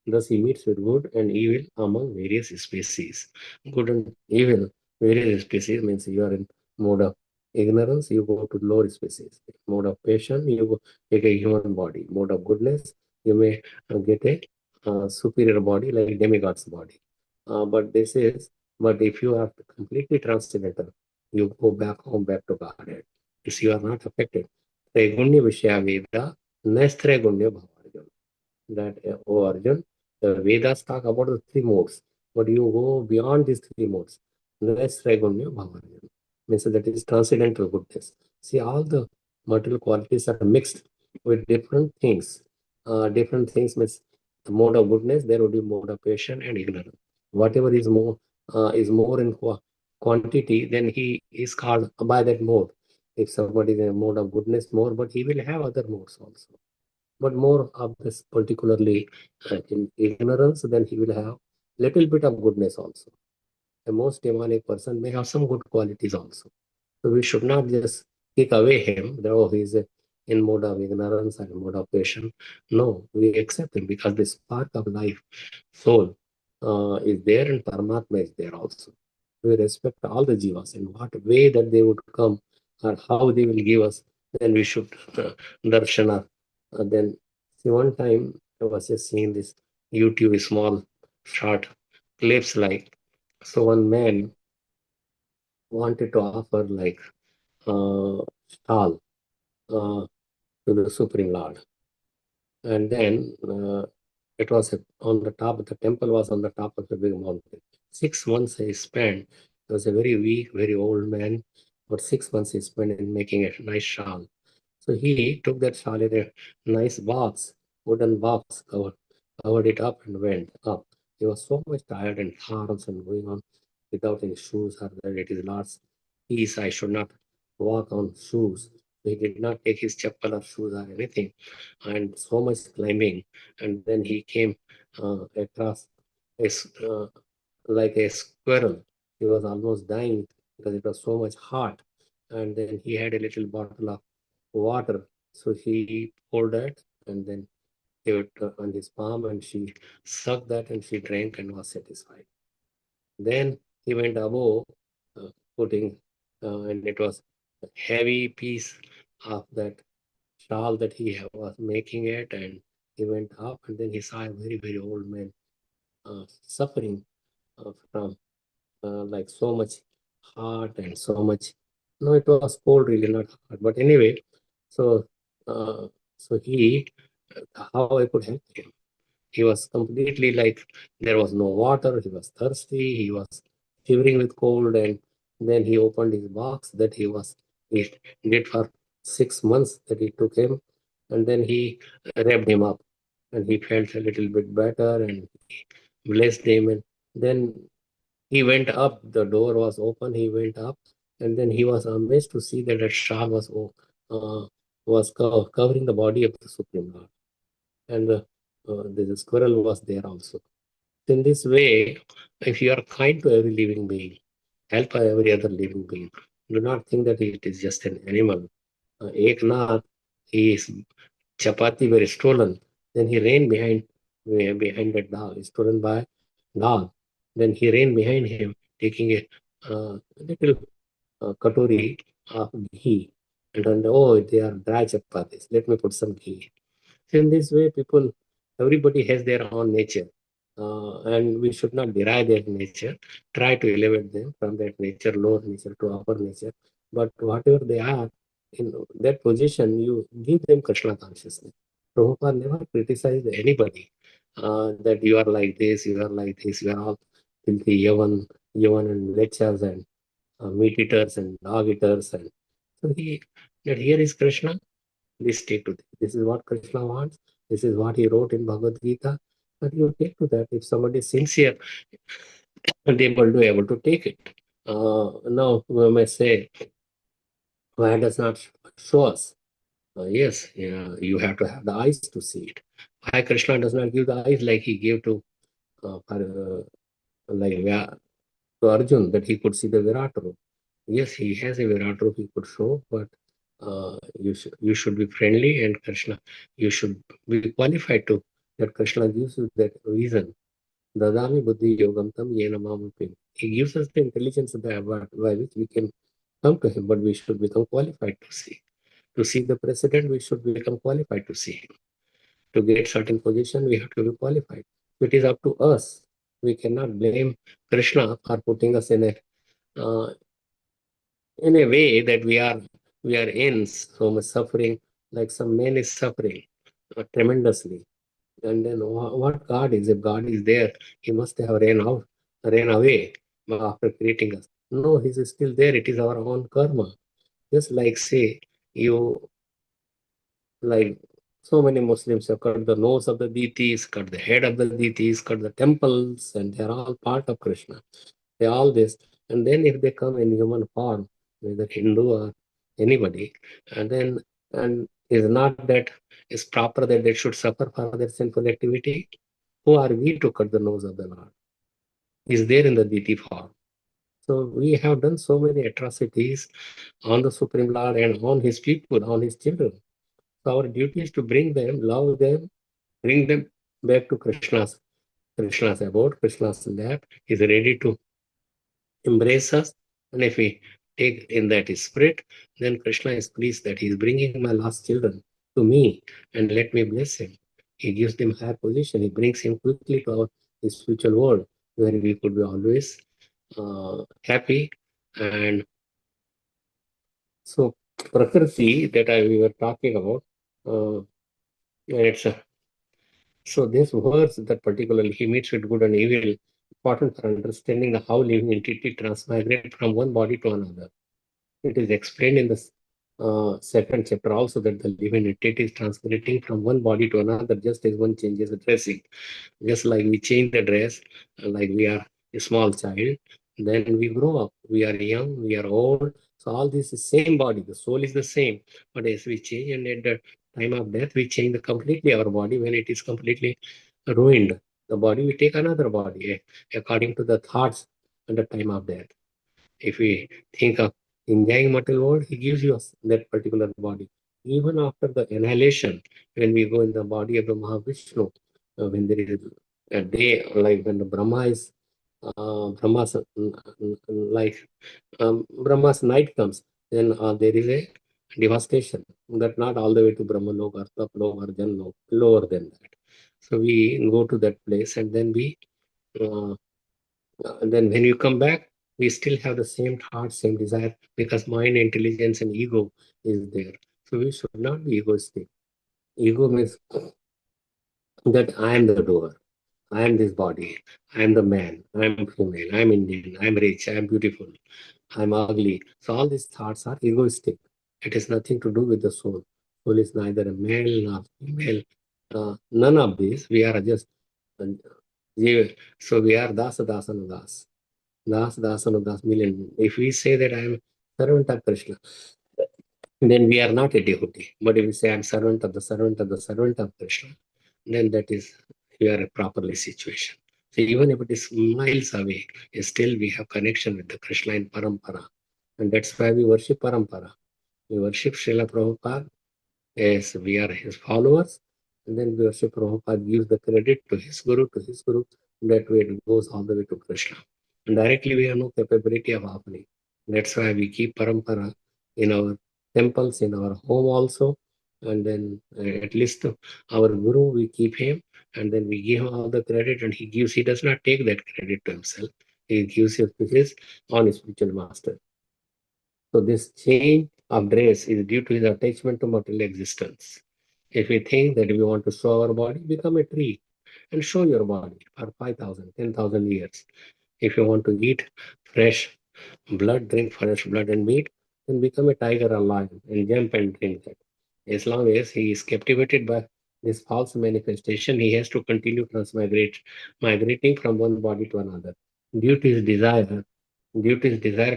Thus, he meets with good and evil among various species. Good and evil, various species means you are in mode of ignorance, you go to lower species. Mode of passion, you go take a human body. Mode of goodness, you may get a superior body like demigod's body. But if you are completely transcendental, you go back home, back to Godhead. If you are not affected, Trigunya Vishya Veda, Nestrigunya Bhavarjan. That, oh Arjun, the Vedas talk about the three modes, but you go beyond these three modes. Less Trigunya Bhavarjan means that is transcendental goodness. See, all the material qualities are mixed with different things. Different things means the mode of goodness, there will be mode of passion and ignorance. Whatever is more in quantity, then he is called by that mode. If somebody is in a mode of goodness more, but he will have other modes also. But more of this particularly in ignorance, then he will have little bit of goodness also. The most demonic person may have some good qualities also. So we should not just kick away him, though he is in mode of ignorance and mode of passion. No, we accept him because the spark of life, soul, is there and Paramatma is there also. We respect all the jivas in what way that they would come or how they will give us, then we should darshana. Then, see, one time I was just seeing this YouTube small short clips like, so one man wanted to offer like stall uh, to the Supreme Lord. And then it was on the top, the temple was on the top of the big mountain. 6 months I spent, he was a very weak, very old man, but 6 months he spent in making a nice shawl. So he took that shawl in a nice box, wooden box, covered it up and went up. He was so much tired and harms and going on without any shoes, or that it is Lord's peace, I should not walk on shoes. He did not take his chappal or shoes or anything, and so much climbing. And then he came across a, like a squirrel. He was almost dying because it was so much hot. And then he had a little bottle of water. So he poured that and then gave it on his palm, and she sucked that and she drank and was satisfied. Then he went above, putting, and it was a heavy piece of that shawl that he was making it, and he went up, and then he saw a very, very old man suffering from like so much hot and so much. No, it was cold, really not hot. But anyway, so uh, so he, how I could help him? He was completely like there was no water. He was thirsty. He was shivering with cold, and then he opened his box that he did for 6 months that it took him. and then he wrapped him up, and he felt a little bit better, and he blessed him, and then he went up. The door was open. He went up, and then he was amazed to see that a shark uh, covering the body of the Supreme Lord, and the squirrel was there also. In this way, if you are kind to every living being, help every other living being, do not think that it is just an animal. Eknath, his chapati were stolen. Then he ran behind that dog, stolen by dog. Then he ran behind him, taking a little katori of ghee. And then, oh, they are dry chapatis. Let me put some ghee. So in this way, everybody has their own nature. And we should not derive their nature, try to elevate them from that nature, lower nature to upper nature. But whatever they are, in that position, you give them Krishna consciousness. Prabhupada never criticized anybody that you are like this, you are like this, you are all filthy yavan and lechas and meat eaters and dog eaters. And so that here is Krishna, please take to this. This is what Krishna wants. This is what he wrote in Bhagavad Gita. But you take to that. If somebody is sincere and able to take it. Now we may say, why does not show us? Yes, yeah, you have to have the eyes to see it. Why Krishna does not give the eyes like he gave to like to Arjun, that he could see the Virat Rup? Yes, he has a Virat Rup he could show, but you should be friendly, and Krishna, you should be qualified to that. Krishna gives you that reason. Dadami buddhi yogam tam yena mamupim. He gives us the intelligence by which we can come to him, but we should become qualified to see. To see the president, we should become qualified to see him. To get certain position, we have to be qualified. It is up to us. We cannot blame Krishna for putting us uh, in a way that we are in so much suffering, like some man is suffering tremendously. And then what God is? If God is there, he must have ran away after creating us. No, he's still there. It is our own karma. Just like say you, like so many Muslims have cut the nose of the deities, cut the head of the deities, cut the temples, and they're all part of Krishna. They all this. And then if they come in human form, whether Hindu or anybody, and is not that is proper that they should suffer for their sinful activity? Who are we to cut the nose of the Lord? He's there in the deity form. So we have done so many atrocities on the Supreme Lord and on his people, on his children. So our duty is to bring them, love them, bring them back to Krishna's abode, Krishna's lap. He's ready to embrace us. And if we take in that spirit, then Krishna is pleased that he is bringing my lost children to me, and let me bless him. He gives them higher position. He brings him quickly to his spiritual world, where we could be always happy. And so Prakriti that we were talking about, it's a so these words that particularly he meets with good and evil, important for understanding the how living entity transmigrate from one body to another. It is explained in the second chapter also that the living entity is transmigrating from one body to another, just as one changes the dressing. Just like we change the dress, like we are a small child, then we grow up. We are young, we are old. So all this is same body. The soul is the same, but as we change, and at the time of death, we change completely our body. When it is completely ruined, the body we take another body according to the thoughts at the time of death. If we think of enjoying material world, he gives you that particular body. Even after the annihilation, when we go in the body of the Mahavishnu, when there is a day, like when the Brahma is, Brahma's, like Brahma's night comes, then there is a devastation, that not all the way to Brahmalok, Arthaplok, or Janlok, lower than that. So we go to that place, and then uh, then when you come back, we still have the same thought, same desire, because mind, intelligence, and ego is there. So we should not be egoistic. Ego means that I am the doer. I am this body. I am the man. I am female. I am Indian. I am rich. I am beautiful. I am ugly. So all these thoughts are egoistic. It has nothing to do with the soul. Soul is neither a male nor female. None of these. We are just so we are dasa dasanudas. Das dasanudas million. If we say that I am servant of Krishna, then we are not a devotee. But if we say I am servant of the servant of the servant of Krishna, then that is we are a properly situation. So even if it is miles away, still we have connection with the Krishna in parampara. And that's why we worship parampara. We worship Srila Prabhupada as we are his followers. And then we worship Prabhupada gives the credit to his guru, That way it goes all the way to Krishna. And directly we have no capability of offering. That's why we keep parampara in our temples, in our home also. And then at least our guru, we keep him, and then we give him all the credit, and he does not take that credit to himself. He gives it to his own spiritual master. So this change of dress is due to his attachment to material existence. If we think that we want to show our body, become a tree and show your body for 5,000, 10,000 years. If you want to eat fresh blood, drink fresh blood and meat, then become a tiger or lion and jump and drink that. As long as he is captivated by this false manifestation, he has to continue migrating from one body to another. Due to his desire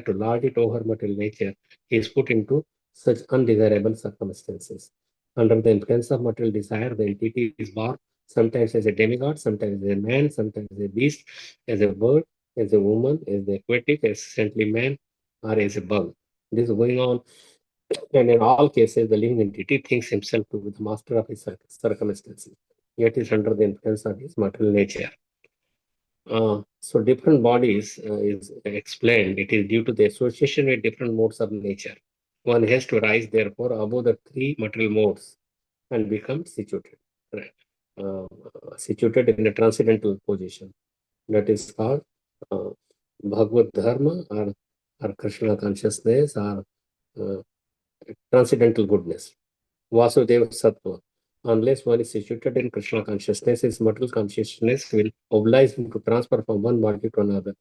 to lord it over material nature, he is put into such undesirable circumstances. Under the influence of material desire, the entity is born sometimes as a demigod, sometimes as a man, sometimes as a beast, as a bird, as a woman, as the aquatic, as saintly man, or as a bug. This is going on, and in all cases, the living entity thinks himself to be the master of his circumstances, yet is under the influence of his material nature. So different bodies is explained. It is due to the association with different modes of nature. One has to rise, therefore, above the three material modes and become situated. Right. Situated in a transcendental position. That is called uh, Bhagavad Dharma or Krishna consciousness or uh, transcendental goodness. Vasudeva Sattva. Unless one is situated in Krishna consciousness, his material consciousness will oblige him to transfer from one body to another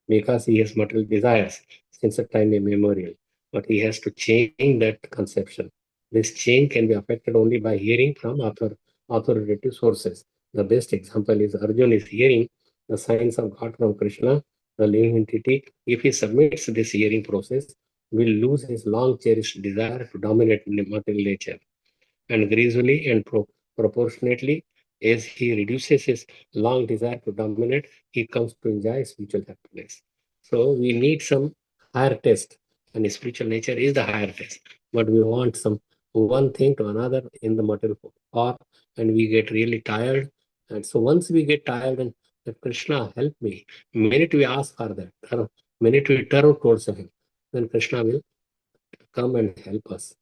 because he has material desires since a time immemorial. But he has to change that conception. This change can be affected only by hearing from authoritative sources. The best example is Arjuna is hearing the signs of God from Krishna, the living entity. If he submits this hearing process, will lose his long cherished desire to dominate material nature. And gradually and proportionately, as he reduces his long desire to dominate, he comes to enjoy spiritual happiness. So we need some higher test, and spiritual nature is the higher test. But we want some one thing to another in the material form, and we get really tired. And so once we get tired and that Krishna help me, minute we ask for that, minute we turn towards him, then Krishna will come and help us.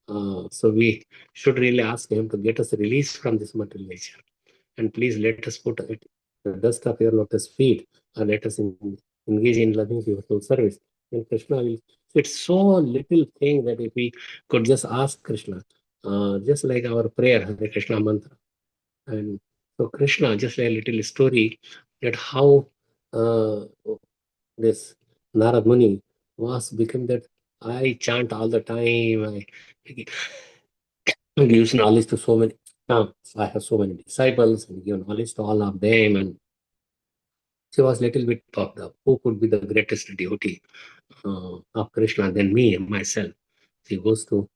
So we should really ask him to get us released from this material nature. And please let us put it the dust of your lotus feet, and let us engage in loving devotional service. And Krishna will. It's so little thing that if we could just ask Krishna, just like our prayer, Hare Krishna mantra. And so Krishna, just like a little story that how this Narad Muni was become that I chant all the time. I gives knowledge to so many. I have so many disciples and give knowledge to all of them. And she was little bit puffed up. Who could be the greatest devotee of Krishna than me and myself? She goes to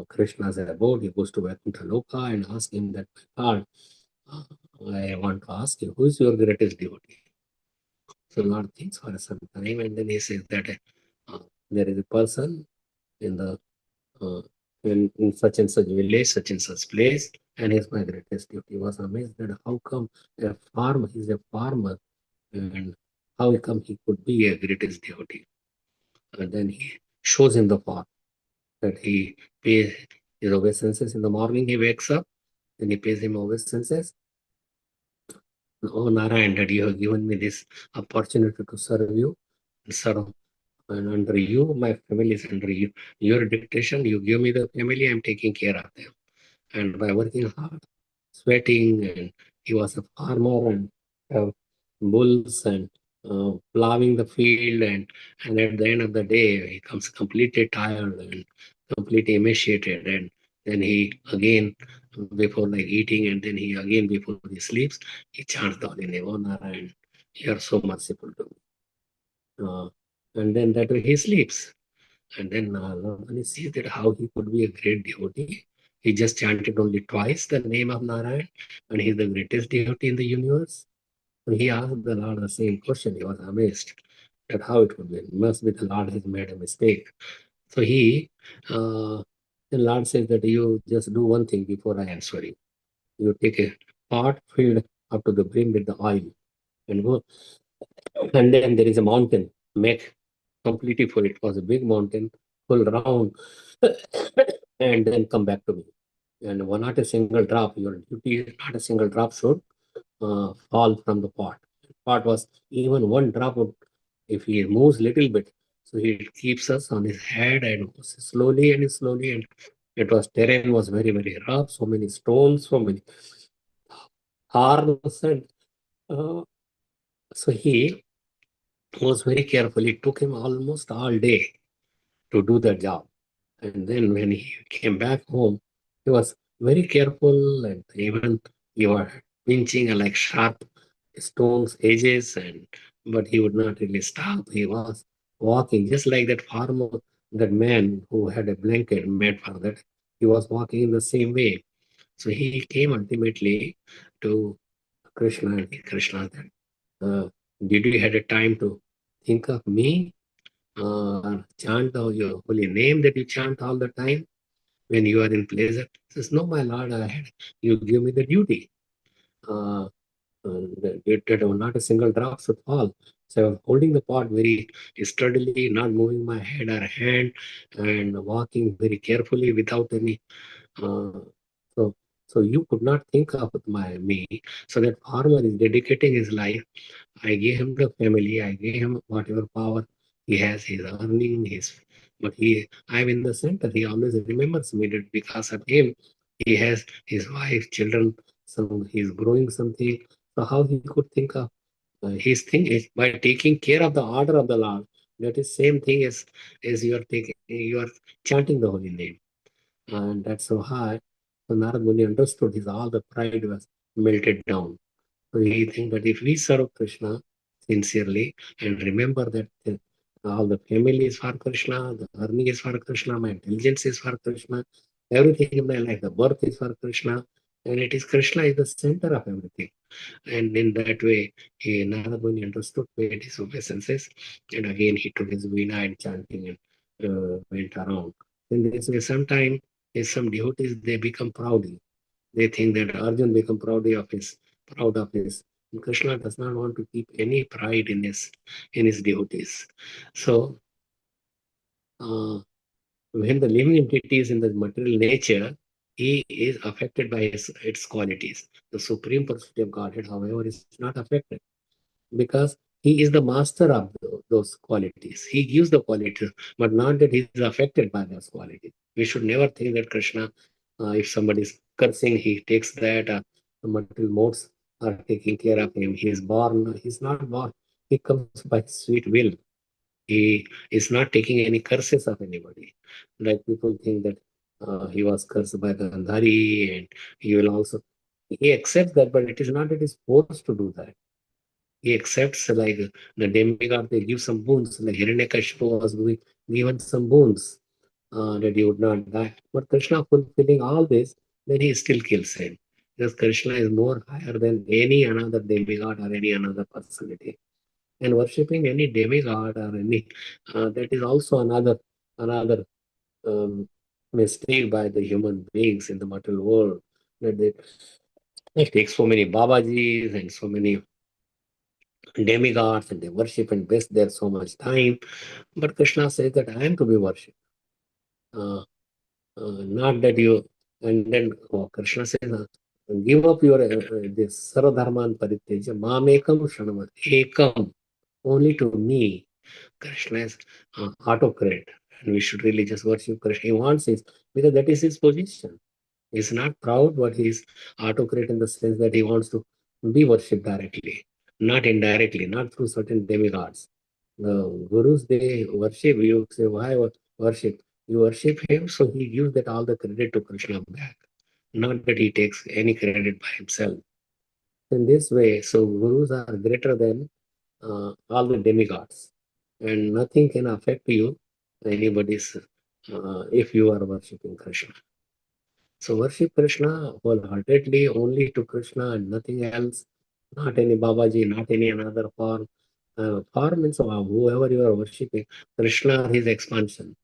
Krishna's abode. He goes to Vaikuntha Loka and asks him that, God, uh, I want to ask you, who is your greatest devotee? So Lord thinks for some time, and then he says that there is a person in the in such and such village, such and such place, and he's my greatest devotee. He was amazed that how come he's a farmer, and how come he could be a greatest devotee? And then he shows him the farm that he pays his obeisances in the morning. He wakes up, then he pays him obeisances. Oh Narayan, that you have given me this opportunity to serve you, serve. And under you, my family is under you. Your dictation, you give me the family, I'm taking care of them. And by working hard, sweating, and he was a farmer and bulls and plowing the field, and at the end of the day, he comes completely tired and completely emaciated, and Then he again, before like eating, and then he again before he sleeps, he chants the holy name, "Oh Narayan, you are so merciful to me." And then that way he sleeps. And then when he sees that how he could be a great devotee, he just chanted only twice the name of Narayan, and he is the greatest devotee in the universe. So he asked the Lord the same question. He was amazed that how it could be. Must be the Lord has made a mistake. So the Lord says that you just do one thing before I answer you. You take a pot filled up to the brim with the oil and go, and then there is a mountain. Make completely full. It was a big mountain, full round, and then come back to me. And one not a single drop. Your duty is not a single drop should fall from the pot. Pot was even one drop of, if he moves little bit, so he keeps us on his head and slowly and slowly. And it was terrain was very very rough. So many stones, so many thorns, and uh, so he was very careful. It took him almost all day to do the job. And then when he came back home, he was very careful, and even he was pinching like sharp stones edges, and but he would not really stop. He was walking just like that farmer, that man who had a blanket made for that. He was walking in the same way. So he came ultimately to Krishna, and Krishna said, did you had a time to think of me? Chant your holy name that you chant all the time when you are in pleasure. Says, no, my Lord, you give me the duty. That not a single drop should fall. So I was holding the pot very sturdily, not moving my head or hand, and walking very carefully without any. Uh, so, so you could not think of me. So that farmer is dedicating his life. I gave him the family, I gave him whatever power he has, he's earning his, but I'm in the center. He always remembers me that because of him, he has his wife, children, he's growing something. So how he could think of his thing is by taking care of the order of the Lord. That is same thing as you are chanting the holy name, and that's so high. So Narad Muni understood his all the pride was melted down. So we think that if we serve Krishna sincerely and remember that all the family is for Krishna, the earning is for Krishna, my intelligence is for Krishna, everything in my life, the birth is for Krishna, and it is Krishna is the center of everything. And in that way, Narada Muni understood, paid his obeisances, and again he took his veena and chanting and went around. In this way, sometimes some devotees they become proud. They think that Arjun become proud of his. And Krishna does not want to keep any pride in his devotees. So when the living entity is in the material nature, he is affected by its qualities. The supreme personality of Godhead, however, is not affected because he is the master of those qualities. He gives the qualities, but not that he is affected by those qualities. We should never think that Krishna, if somebody is cursing, he takes that. The material modes are taking care of him. He is born. He is not born. He comes by sweet will. He is not taking any curses of anybody. Like people think that he was cursed by the Gandhari, and he will also. He accepts that, but it is not that he is forced to do that. He accepts like the demigod, they give some boons, like Hiranyakashipu was given some boons that he would not die. But Krishna fulfilling all this, then he still kills him. Because Krishna is more higher than any another demigod or any another personality. And worshipping any demigod or any that is also another um, mistake by the human beings in the material world. That they take so many Babajis and so many demigods and they worship and waste there so much time. But Krishna says that I am to be worshipped. Not that you, and then Krishna says, give up your this Sarvadharman Parityaja, Mamekam Shranam, Ekam, only to me. Krishna is autocrat, and we should really just worship Krishna. He wants his, because that is his position. He's not proud, but he's autocrat in the sense that he wants to be worshipped directly, not indirectly, not through certain demigods. The gurus, they worship, you say, why worship? You worship him, so he gives that all the credit to Krishna back. Not that he takes any credit by himself. In this way, so gurus are greater than all the demigods, and nothing can affect you, anybody's, if you are worshipping Krishna. So worship Krishna wholeheartedly, only to Krishna and nothing else, not any Babaji, not any another form. Form means whoever you are worshipping, Krishna, his expansion.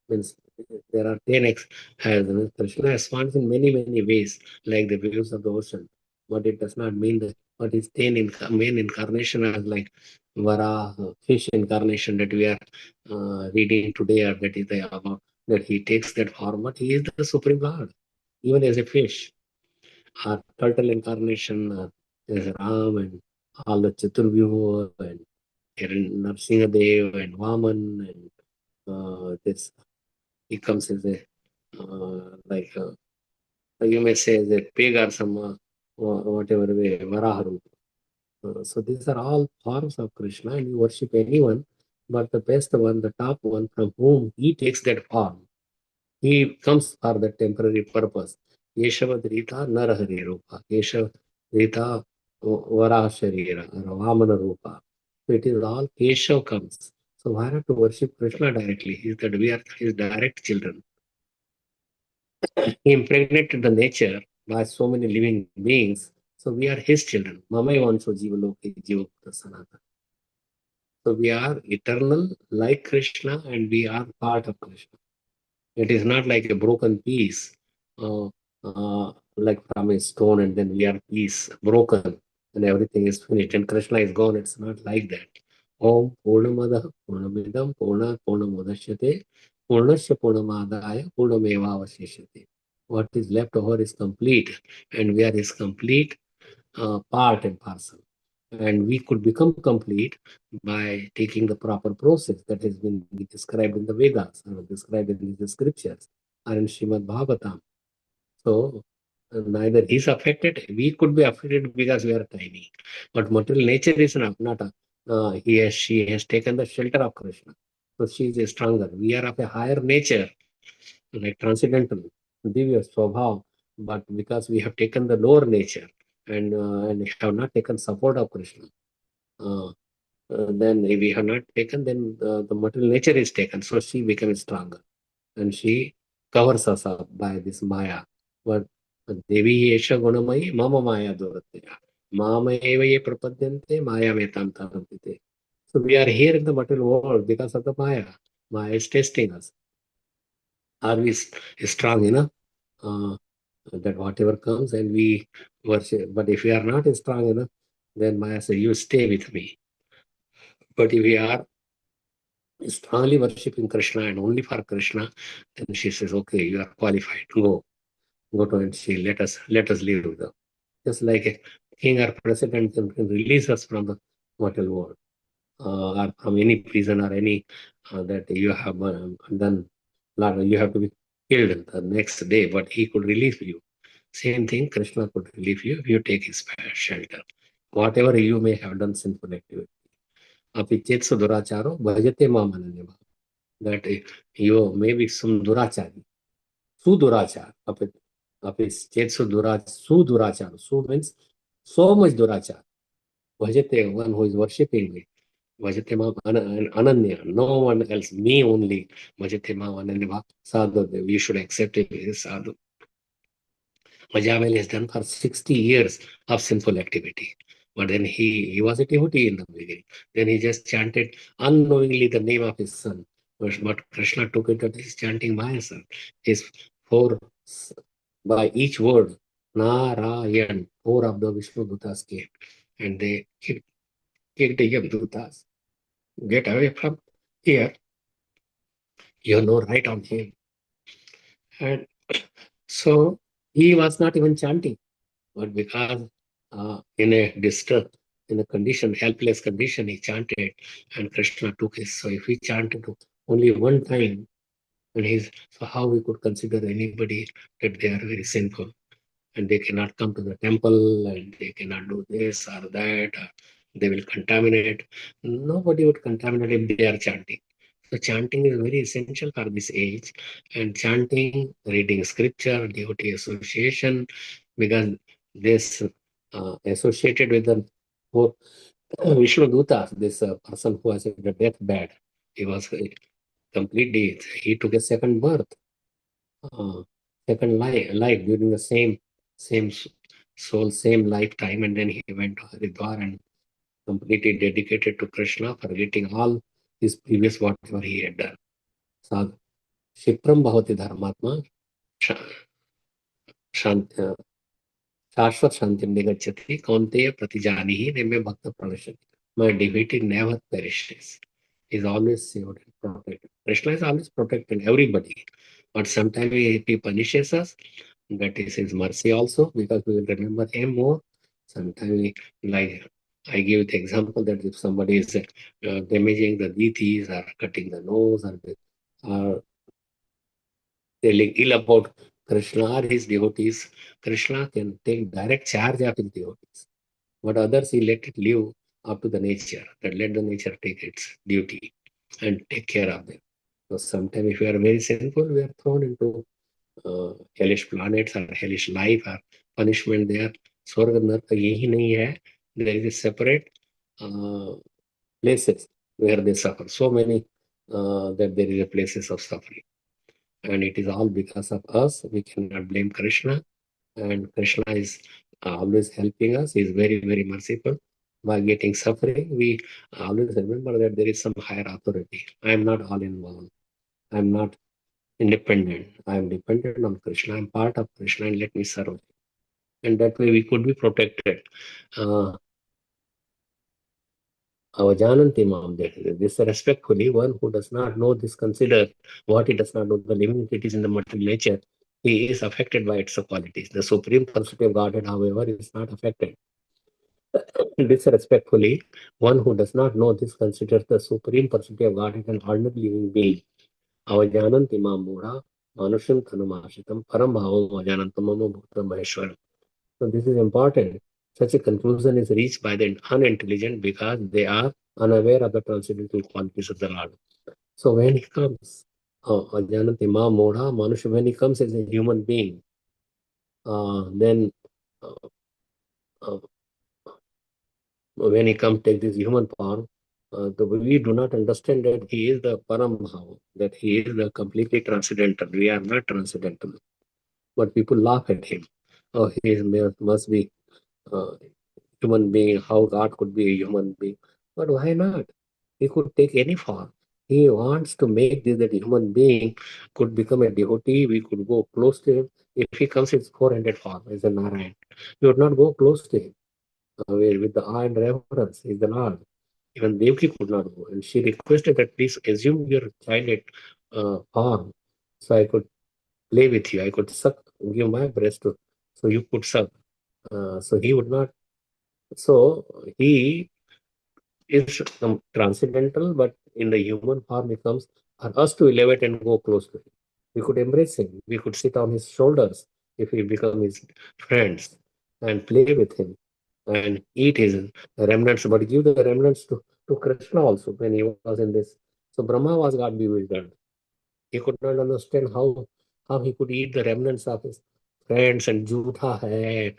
Means there are 10x has Krishna expands in many, many ways, like the waves of the ocean. But it does not mean that what is 10 main incarnation as like Vara, fish incarnation that we are reading today, or that is the about that he takes that form, but he is the Supreme Lord, even as a fish. Our turtle incarnation is Ram and all the Chaturvyuha and Narsingadev and Vaman and this he comes as a like you may say as a pig or some whatever way Varaharu. So these are all forms of Krishna, and you worship anyone, but the best one, the top one, from whom he takes that form. He comes for the temporary purpose. Yeshavadrita Narahari Rupa. Yeshavadrita Varaha Sharira, Vamana Rupa. So it is all Keshav comes. So why not to worship Krishna directly? Is that we are his direct children. He impregnated the nature by so many living beings. So we are his children. Mamayavancho Jivaloke Jivokta Sanatana. So we are eternal like Krishna, and we are part of Krishna. It is not like a broken piece, like from a stone, and then we are piece broken and everything is finished and Krishna is gone. It's not like that. Om Purnamada Purnamidam Purna Purnamudashyate Purnasya Purnamadaya Purnamevavashishate. What is left over is complete, and we are his complete part and parcel. And we could become complete by taking the proper process that has been described in the Vedas, or described in the scriptures, or in Srimad Bhagavatam. So neither he is affected, we could be affected because we are tiny. But material nature is not she has taken the shelter of Krishna. So she is stronger. We are of a higher nature, like transcendental, Divya Swabhav, but because we have taken the lower nature and have not taken support of Krishna, then if we have not taken, then the material nature is taken. So she becomes stronger and she covers us up by this Maya. But Devi Yesha Gunamayi Mama Maya Duratya. Mama Eva Ye Prapadyante Maya Metam Tarantite. So we are here in the material world because of the Maya. Maya is testing us. Are we strong enough that whatever comes and we worship? But if we are not strong enough, then Maya says, you stay with me. But if we are strongly worshipping Krishna and only for Krishna, then she says, okay, you are qualified. Go to and she let us leave them. Just like a king or president can release us from the mortal world, or from any prison or any that you have done, you have to be killed the next day, but he could release you. Same thing, Krishna could relieve you if you take his shelter. Whatever you may have done sinful activity. Api chetsu duracharo bhajate mamananyama. That you may be some durachari. Sudurachar. Api chetsu sudurachar. Su means so much durachar. Bhajate, one who is worshipping me. Bhajate mam ananya. No one else, me only. Bhajate mam ananya. Sadhu. We should accept it as sadhu. Majavel has done for 60 years of sinful activity. But then he was a devotee in the beginning. Then he just chanted unknowingly the name of his son. But Krishna took it that he's chanting my son. His four, by each word, Narayan, four of the Vishnu Dutas came. And they kicked the Dutas. Get away from here. You have no right on him. And so he was not even chanting. But because in a distress, in a condition, helpless condition, he chanted, and Krishna took his. So if he chanted only one time, and so how we could consider anybody that they are very sinful and they cannot come to the temple and they cannot do this or that, or they will contaminate. Nobody would contaminate if they are chanting. So chanting is very essential for this age, and chanting, reading scripture, devotee association, because this associated with the whole Vishnu Dutas, this person who was in the deathbed, he was completely, he took a second birth, second life during the same soul, same lifetime, and then he went to Haridwar and completely dedicated to Krishna, forgetting all his previous whatever he had done. Sadhu. क्षिप्रम भवति धर्मात्मा शाश्वत शांति निगच्छति कौन्तेय प्रतिजानीहि निमे भक्त प्रणश्यति. My devotee never perishes. He is always saved and protected. Krishna is always protecting everybody. But sometimes he punishes us. That is his mercy also, because we will remember him more. Sometimes, like I give the example that if somebody is damaging the deities or cutting the nose or telling ill about Krishna or his devotees, Krishna can take direct charge of his devotees. But others, he let it live up to the nature, that let the nature take its duty and take care of them. So sometimes if we are very sinful, we are thrown into hellish planets or hellish life or punishment there. Swarga Narka yehi nahi hai. There is a separate places where they suffer. So many that there is a places of suffering. And it is all because of us. We cannot blame Krishna. And Krishna is always helping us. He is very, very merciful. By getting suffering, we always remember that there is some higher authority. I am not all involved. I am not independent. I am dependent on Krishna. I am part of Krishna and let me serve him. And that way we could be protected. Avajananti mam, this respectfully, one who does not know this, consider what he does not know, the living entities in the material nature, he is affected by its qualities. The supreme personality of Godhead, however, is not affected. Disrespectfully, one who does not know this considers the supreme personality of Godhead an ordinary living being. Avajananti mam mudha, manusham thanumashitam, param bhavam avajanantamamo bhutam maheshwaram. So this is important. Such a conclusion is reached by the unintelligent because they are unaware of the transcendental qualities of the Lord. So when he comes, Ajanati Ma Modha, Manusha, when he comes as a human being, then when he comes take this human form, we do not understand that he is the Param Bhava, that he is the completely transcendental. We are not transcendental. But people laugh at him. Oh, must be human being, how God could be a human being. But why not? He could take any form. He wants to make this that human being could become a devotee. We could go close to him. If he comes in 400 form as a Narayan, we would not go close to him with the awe and reverence. He's the Lord. Even Devaki could not go. And she requested that please assume your child form so I could play with you. I could suck, give my breast to, so you could suck. So he would not. So he is transcendental, but in the human form he comes for us to elevate and go close to him. We could embrace him. We could sit on his shoulders if we become his friends and play with him and eat his remnants, but give the remnants to Krishna also when he was in this. So Brahma was got bewildered. He could not understand how he could eat the remnants of his friends and Jutha hai,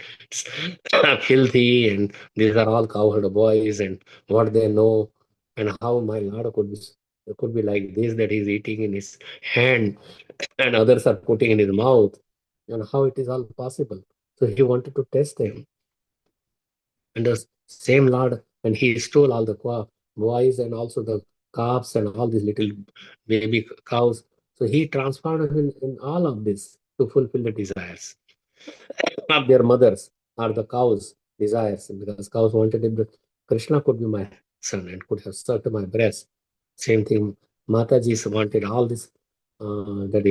filthy, and these are all cowherd boys and what they know, and how my Lord could be like this, that he's eating in his hand and others are putting in his mouth, and how it is all possible. So he wanted to test them. And the same Lord, and he stole all the boys and also the calves and all these little baby cows. So he transformed him in all of this to fulfill the desires of their mothers or the cows' desires. Because cows wanted him, Krishna could be my son and could have sucked my breast. Same thing, Mataji wanted all this, that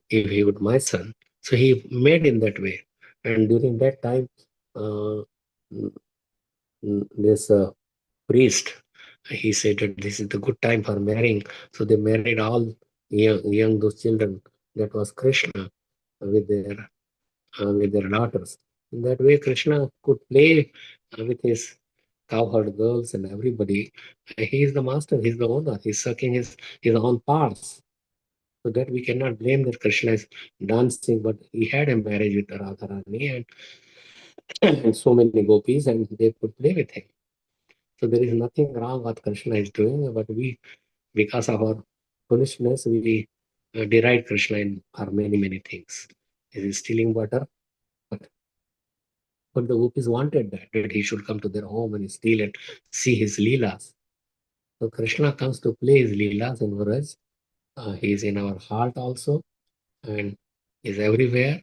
if he would my son. So he made in that way. And during that time, uh, this priest, he said that this is the good time for marrying. So they married all young those children. That was Krishna with their daughters. In that way, Krishna could play with his cowherd girls and everybody. He is the master, he's the owner, he's sucking his own parts. So that we cannot blame that Krishna is dancing, but he had a marriage with Radharani and so many gopis, and they could play with him. So there is nothing wrong what Krishna is doing, but we, because of our foolishness, we deride Krishna in for many things. He is stealing butter, but the gopis wanted that he should come to their home and steal and see his leelas. So Krishna comes to play his leelas in Vraj. He is in our heart also, and is everywhere.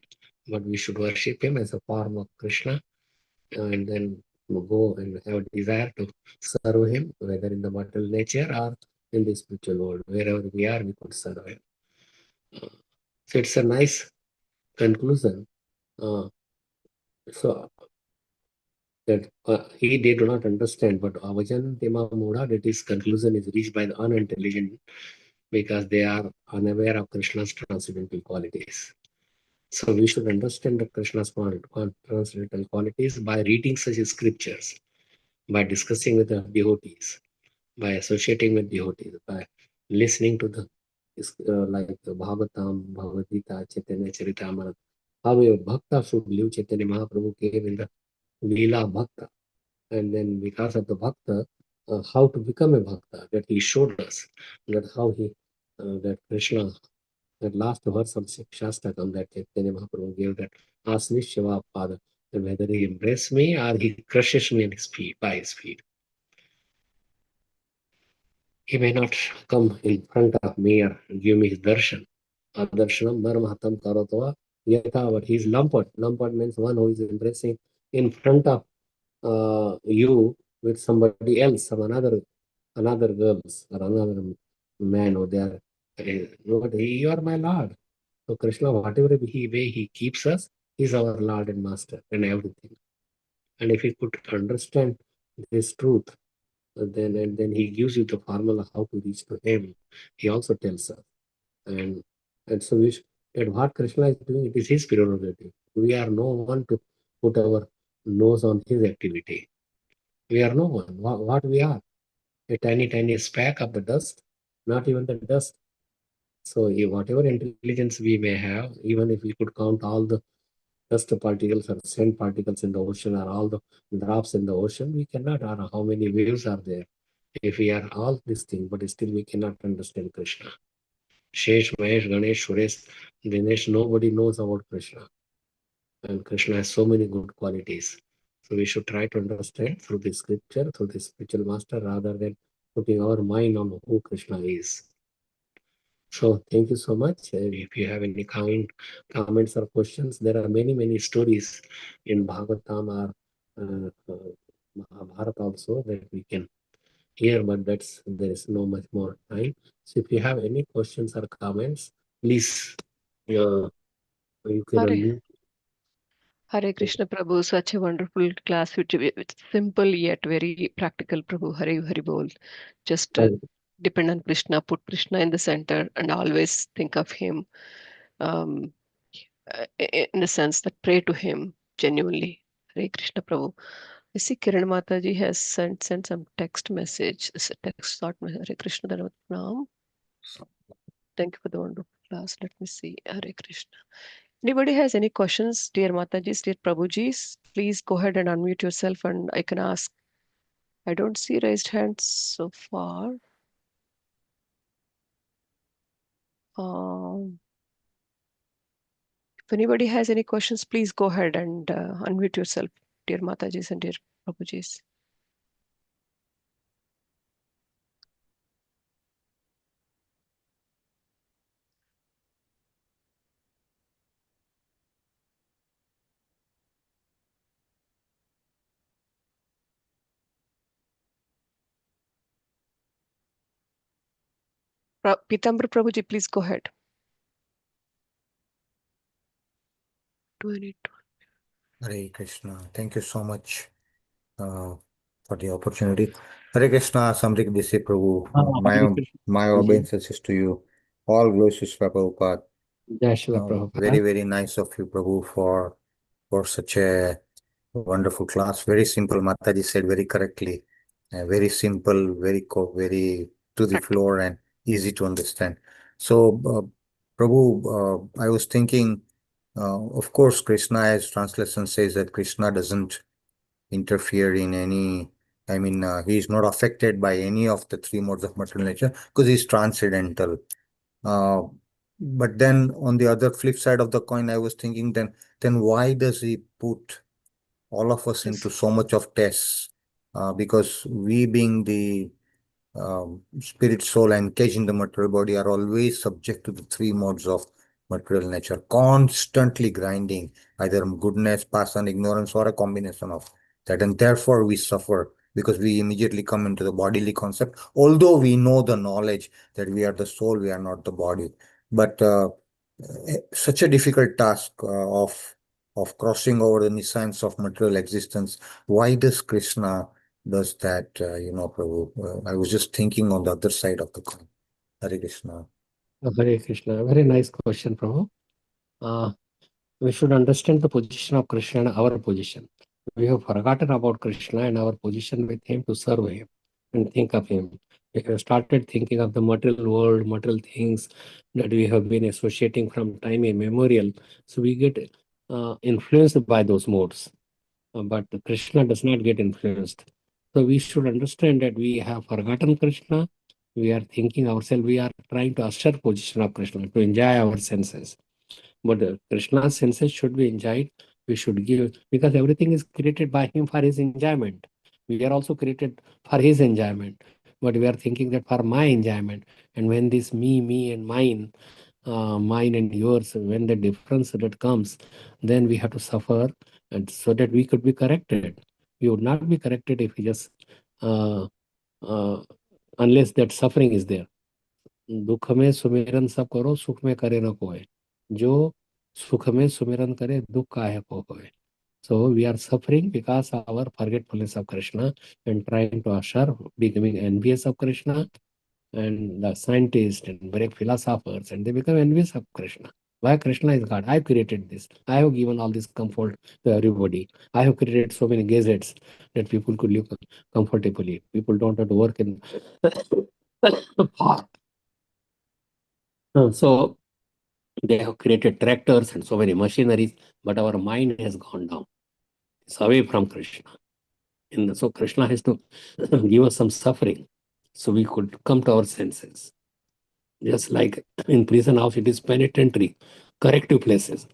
But we should worship him as a form of Krishna, and then go and have a desire to serve him, whether in the material nature or in the spiritual world. Wherever we are, we could serve him. So it's a nice conclusion. So that they do not understand, but Avajan Tema Mura, that is conclusion is reached by the unintelligent because they are unaware of Krishna's transcendental qualities. So we should understand the Krishna's transcendental qualities by reading such scriptures, by discussing with the devotees, by associating with devotees, by listening to the like the Bhagavatam, Bhagavad Gita, Chaitanya Charitamrita. How a bhakta should live. Chaitanya Mahaprabhu gave in the Leela Bhakta. And then because of the bhakta, how to become a bhakta, that he showed us, that how he, that Krishna, that last verse of Shastakam that Chaitanya Mahaprabhu gave, that Asnishya Pada, that whether he embraces me or he crushes me in his feet, by his feet. He may not come in front of me or give me his darshan. Adarshanam Narmahatam Karatava Yata, but he's lumped. Lumped means one who is embracing in front of you with somebody else, some another girls or another man or there. But you are my Lord. So Krishna, whatever way he keeps us, is our Lord and Master and everything. And if we could understand this truth, then he gives you the formula how to reach to him. He also tells us. And so we and what Krishna is doing, it is his prerogative. We are no one to put our nose on his activity. We are no one. What we are? A tiny speck of the dust, not even the dust. So whatever intelligence we may have, even if we could count all the dust particles or sand particles in the ocean or all the drops in the ocean, we cannot, or how many waves are there. If we are all this thing, but still we cannot understand Krishna. Shesh, Mahesh, Ganesh, Suresh, Dinesh, nobody knows about Krishna. And Krishna has so many good qualities. So we should try to understand through the scripture, through the spiritual master, rather than putting our mind on who Krishna is. So thank you so much. If you have any comments or questions, there are many stories in Bhagavatam or Mahabharata also that we can hear, but there is no much more time. So if you have any questions or comments, please you can Hare, unmute. Hare Krishna Prabhu, such a wonderful class, which it's simple yet very practical. Prabhu, Hare Bol. Just depend on Krishna, put Krishna in the center, and always think of him. Um, in the sense that pray to him genuinely. Hare Krishna Prabhu. I see Kiran Mataji has sent some text message. It's a text thought. Hare Krishna Dhanavad Pranam. Thank you for the wonderful class. Let me see. Hare Krishna. Anybody has any questions, dear Matajis, dear Prabhujis? Please go ahead and unmute yourself and I can ask. I don't see raised hands so far. If anybody has any questions, please go ahead and unmute yourself, dear Matajis and dear Prabhujis. Pitambra Prabhuji, please go ahead. Do I need to? Hare Krishna. Thank you so much for the opportunity. Hare Krishna, Samik Desi Prabhu. My obeisances to you. All glories to Srila Prabhupada. Very, very nice of you, Prabhu, for such a Wonderful class. Very simple. Mataji said very correctly. Very simple, very to the floor and easy to understand. So, Prabhu, I was thinking, of course, Krishna, as translation says, that Krishna doesn't interfere in any, I mean, he is not affected by any of the three modes of material nature because he's transcendental. Uh, but then on the other flip side of the coin, I was thinking, then why does he put all of us into Yes. so much of tests? Because we being the spirit, soul, and cage in the material body are always subject to the three modes of material nature, constantly grinding either goodness, passion, ignorance, or a combination of that. And therefore, we suffer because we immediately come into the bodily concept, although we know the knowledge that we are the soul, we are not the body. But such a difficult task of crossing over the nescience of material existence. Why does Krishna does that, Prabhu? I was just thinking on the other side of the coin. Hare Krishna. Hare Krishna. Very nice question, Prabhu. We should understand the position of Krishna and our position. We have forgotten about Krishna and our position with him to serve him and think of him. We have started thinking of the material world, material things that we have been associating from time immemorial. So we get influenced by those modes. But Krishna does not get influenced. So we should understand that we have forgotten Krishna. We are thinking ourselves, we are trying to usher position of Krishna, to enjoy our senses. But Krishna's senses should be enjoyed. We should give, because everything is created by him for his enjoyment. We are also created for his enjoyment. But we are thinking that for my enjoyment. And when this me and mine and yours, when the difference that comes, then we have to suffer, and so that we could be corrected. We would not be corrected if we just, uh, uh, unless that suffering is there. दुख में सुमिरन सब करो, सुख में करे न कोय. जो सुख में सुमिरन करे, दुख काहे को होय. So we are suffering because of our forgetfulness of Krishna and trying to usher, becoming envious of Krishna, and the scientists and Greek philosophers, and they become envious of Krishna. Why Krishna is God? I created this. I have given all this comfort to everybody. I have created so many gadgets that people could live comfortably. People don't have to work in far. So they have created tractors and so many machineries, but our mind has gone down. It's away from Krishna. And so Krishna has to give us some suffering so we could come to our senses. Just like in prison house, it is penitentiary, corrective places.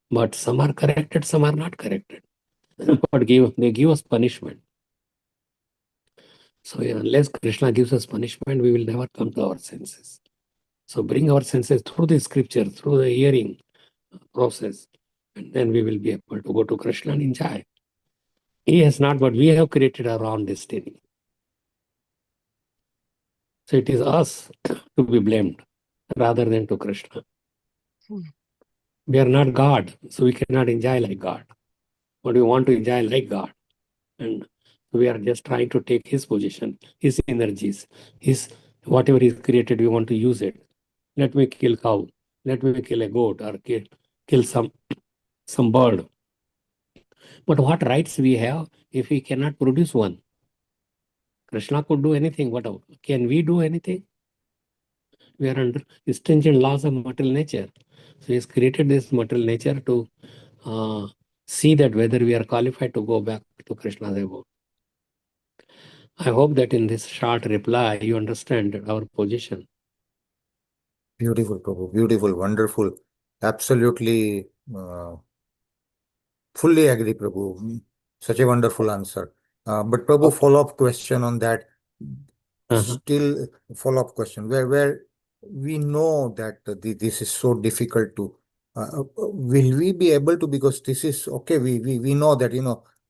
But some are corrected, some are not corrected. But they give us punishment. So unless Krishna gives us punishment, we will never come to our senses. So bring our senses through the scripture, through the hearing process, and then we will be able to go to Krishna and enjoy. He has not, but we have created our own destiny. So it is us to be blamed rather than to Krishna. We are not God, so we cannot enjoy like God. But we want to enjoy like God. And we are just trying to take his position, his energies, his whatever he's created, we want to use it. Let me kill cow, let me kill a goat, or kill some bird. But what rights we have if we cannot produce one? Krishna could do anything, but can we do anything? We are under stringent laws of material nature. So he has created this material nature to see that whether we are qualified to go back to Krishna's abode. I hope that in this short reply, you understand our position. Beautiful, Prabhu. Beautiful, wonderful. Absolutely, fully agree, Prabhu. Such a wonderful answer. But Prabhu, Okay. follow-up question on that. Uh-huh. Still, follow-up question. Where we know that this is so difficult to, will we be able to, because this is okay, we know that,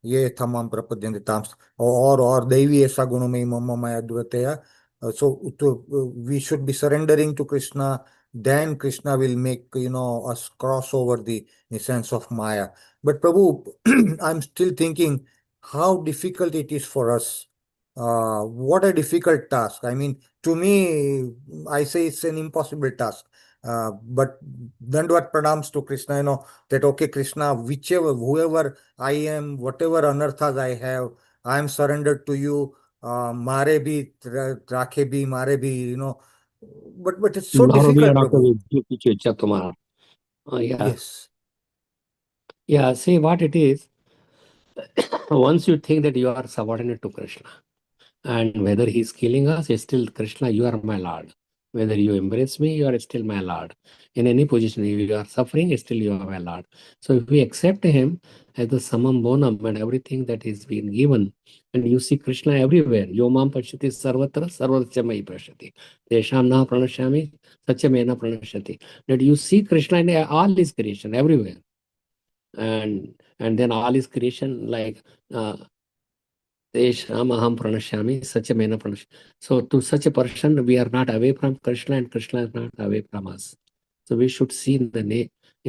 ye thamam prapadyante tams, or devi esa gunamai mama maya durataya. We should be surrendering to Krishna, then Krishna will make, us cross over the sense of Maya. But Prabhu, I'm still thinking how difficult it is for us. What a difficult task. I mean, to me, I say it's an impossible task. But Dandvat pranams to Krishna, that okay, Krishna, whoever I am, whatever anarthas I have, I am surrendered to you. Mare bhi, rakhe bhi, mare bhi, but it's so difficult, Prabhu. Yeah. Yes. Yeah, see what it is. Once you think that you are subordinate to Krishna, and whether he is killing us, still Krishna, you are my Lord. Whether you embrace me, you are still my Lord. In any position, if you are suffering, still you are my Lord. So if we accept him as the summum bonum and everything that is being given, and you see Krishna everywhere, Yomam Pashati Sarvatra Sarvachamai Pashati. Tesham na pranashyami, Sachamena pranashyati. That you see Krishna in all his creation, everywhere. And then all his creation, like Aham pranashyami, Sachamena pranashyami. So to such a person, we are not away from Krishna, and Krishna is not away from us. So we should see in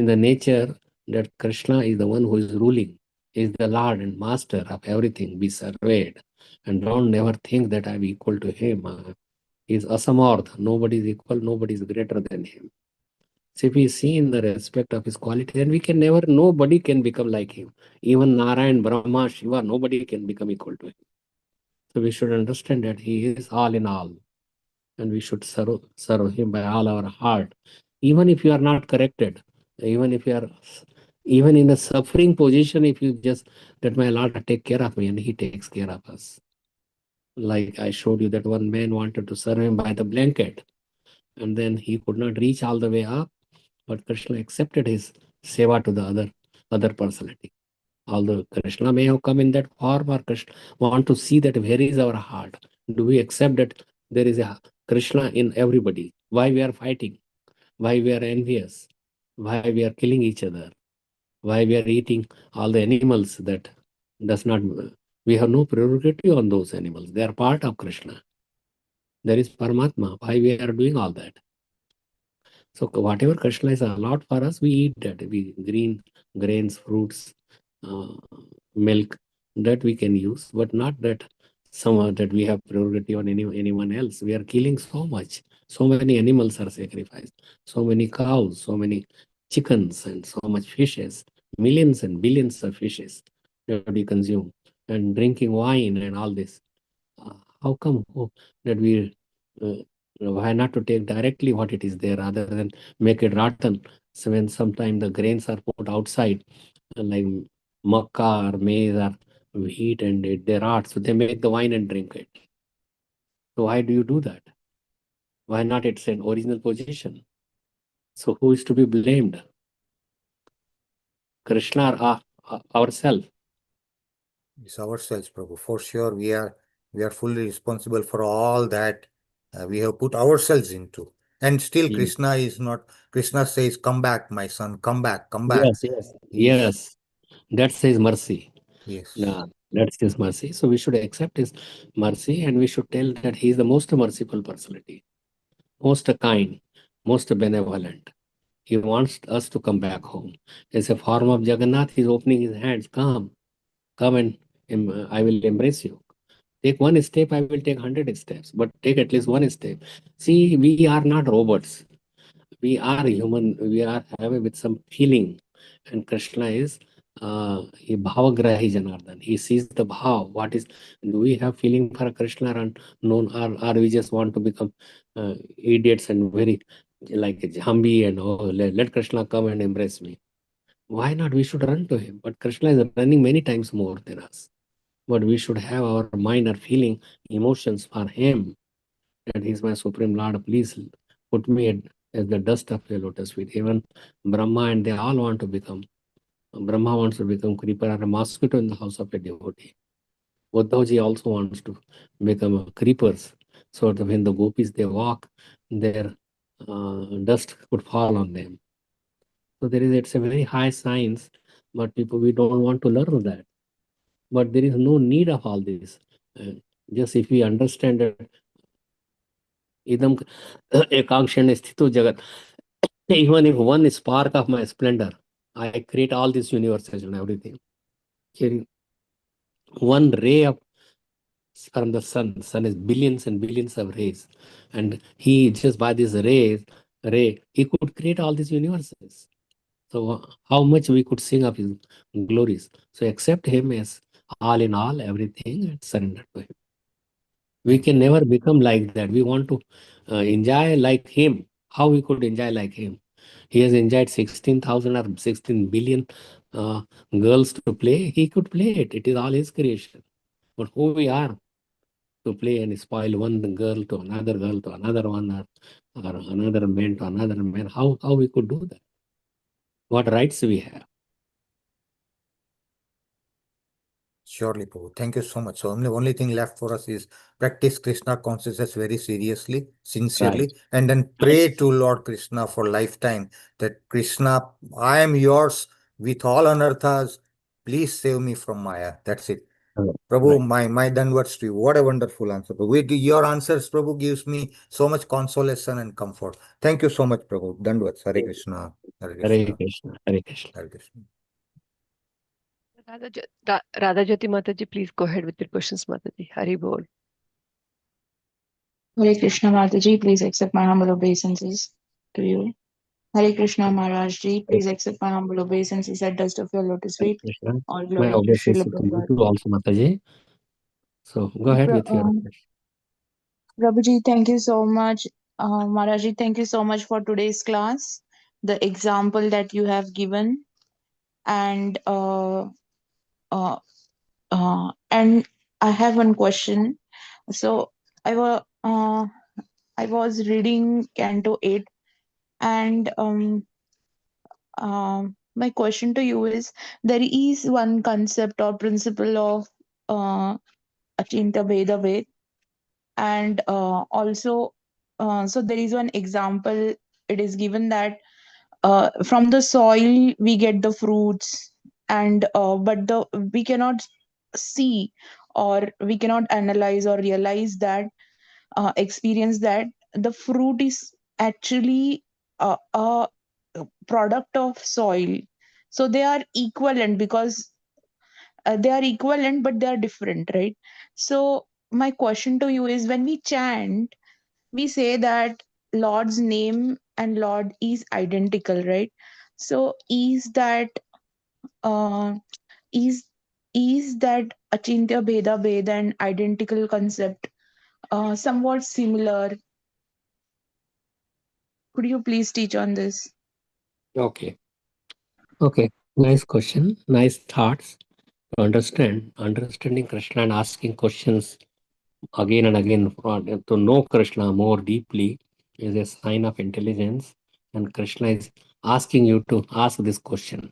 the nature that Krishna is the one who is ruling, is the Lord and Master of everything. Be surveyed, and don't never think that I am equal to him. He is asamardha. Nobody is equal. Nobody is greater than him. So if we see in the respect of his quality, then we can never, nobody can become like him. Even Narayan, Brahma, Shiva, nobody can become equal to him. So we should understand that he is all in all, and we should serve him by all our heart. Even if you are not corrected, even if you are even in a suffering position, if you just that my Lord take care of me, and he takes care of us. Like I showed you that one man wanted to serve him by the blanket, and then he could not reach all the way up, but Krishna accepted his seva to the other personality. Although Krishna may have come in that form, or Krishna want to see that where is our heart. Do we accept that there is a Krishna in everybody? Why we are fighting? Why we are envious? Why we are killing each other? Why we are eating all the animals that does not, we have no prerogative on those animals. They are part of Krishna. There is Paramatma. Why we are doing all that? So whatever Krishna is allowed for us, we eat that. We green grains, fruits, uh, milk, that we can use, but not that somehow that we have prerogative on anyone else. We are killing so much. So many animals are sacrificed. So many cows, so many chickens, and so much fishes. Millions and billions of fishes that we consume, and drinking wine and all this. How come that we why not to take directly what it is there rather than make it rotten? So when sometimes the grains are put outside, like makkah or maize or wheat, and they rot, so they make the wine and drink it. So why do you do that? Why not it's an original position? So who is to be blamed? Krishna or ourselves? It's ourselves, Prabhu. For sure, we are fully responsible for all that we have put ourselves into. And still, Yes, Krishna says, come back, my son, come back, come back. yes, yes. He's, Yes. That's his mercy. yes. Yeah, that's his mercy. So we should accept his mercy, and we should tell that he is the most merciful personality, most kind, most benevolent. He wants us to come back home. As a form of Jagannath, he's opening his hands. Come and I will embrace you. Take one step, I will take 100 steps, but take at least one step. See, we are not robots. We are human. We are having with some feeling, and Krishna is a bhavagrahi Janardhan. He sees the bhav. What is, do we have feeling for Krishna, and known, or we just want to become idiots and very like a Jambi, and oh, let Krishna come and embrace me? Why not? We should run to him. But Krishna is running many times more than us. But we should have our mind or feeling emotions for him, that he is my supreme Lord. Please put me as the dust of your lotus feet. Even Brahma and they all want to become. Brahma wants to become creeper or a mosquito in the house of a devotee. Uddhavji also wants to become creepers, so that when the gopis they walk, their dust could fall on them. So it's a very high science, but people, we don't want to learn that. But there is no need of all this. Just if we understand that idam ekankshan sthito jagat, even if one spark of my splendor, I create all these universes and everything. Here, one ray of from the sun is billions and billions of rays, and he just by these rays ray, he could create all these universes. So how much we could sing of his glories. So accept him as all in all, everything, and surrender to him. We can never become like that. We want to enjoy like him. How we could enjoy like him? He has enjoyed 16,000 or 16 billion girls to play. He could play it. It is all his creation. But who we are to play and spoil one girl to another one, or another man to another man? How we could do that? What rights we have? Surely, Prabhu. Thank you so much. So only thing left for us is practice Krishna consciousness very seriously, sincerely, and then pray to Lord Krishna for lifetime that Krishna, I am yours with all anarthas. Please save me from Maya. That's it. Prabhu, my done words to you. What a wonderful answer, Prabhu. Your answers, Prabhu, gives me so much consolation and comfort. Thank you so much, Prabhu. Done words. Hare Krishna. Hare Hare Krishna. Krishna. Hare Krishna. Hare Krishna. Radha Jyoti Mataji, please go ahead with your questions, Mataji. Hari Bol. Hare Krishna Mataji, please accept my humble obeisances to you. Hare Krishna Maharaj Ji, please accept my humble obeisances at dust of your lotus Hare feet. Krishna. All My glory to obeisance Srila to you Prabhupada. too also, Mataji. So go ahead with your question. Prabhuji, thank you so much. Maharaj Ji, thank you so much for today's class, the example that you have given, and I have one question. So I was reading Canto 8, and my question to you is, there is one concept or principle of Achinta Veda Ved, and also so there is one example. It is given that from the soil we get the fruits, and but the we cannot see, or we cannot analyze or realize that, experience that the fruit is actually a product of soil. So they are equivalent, because they are equivalent but they are different, right? So my question to you is, when we chant, we say that Lord's name and Lord is identical, right? So uh, is is that Achintya Bheda Bheda and identical concept somewhat similar? Could you please teach on this? Okay. Nice question. Nice thoughts. To understanding Krishna and asking questions again and again to know Krishna more deeply is a sign of intelligence, and Krishna is asking you to ask this question.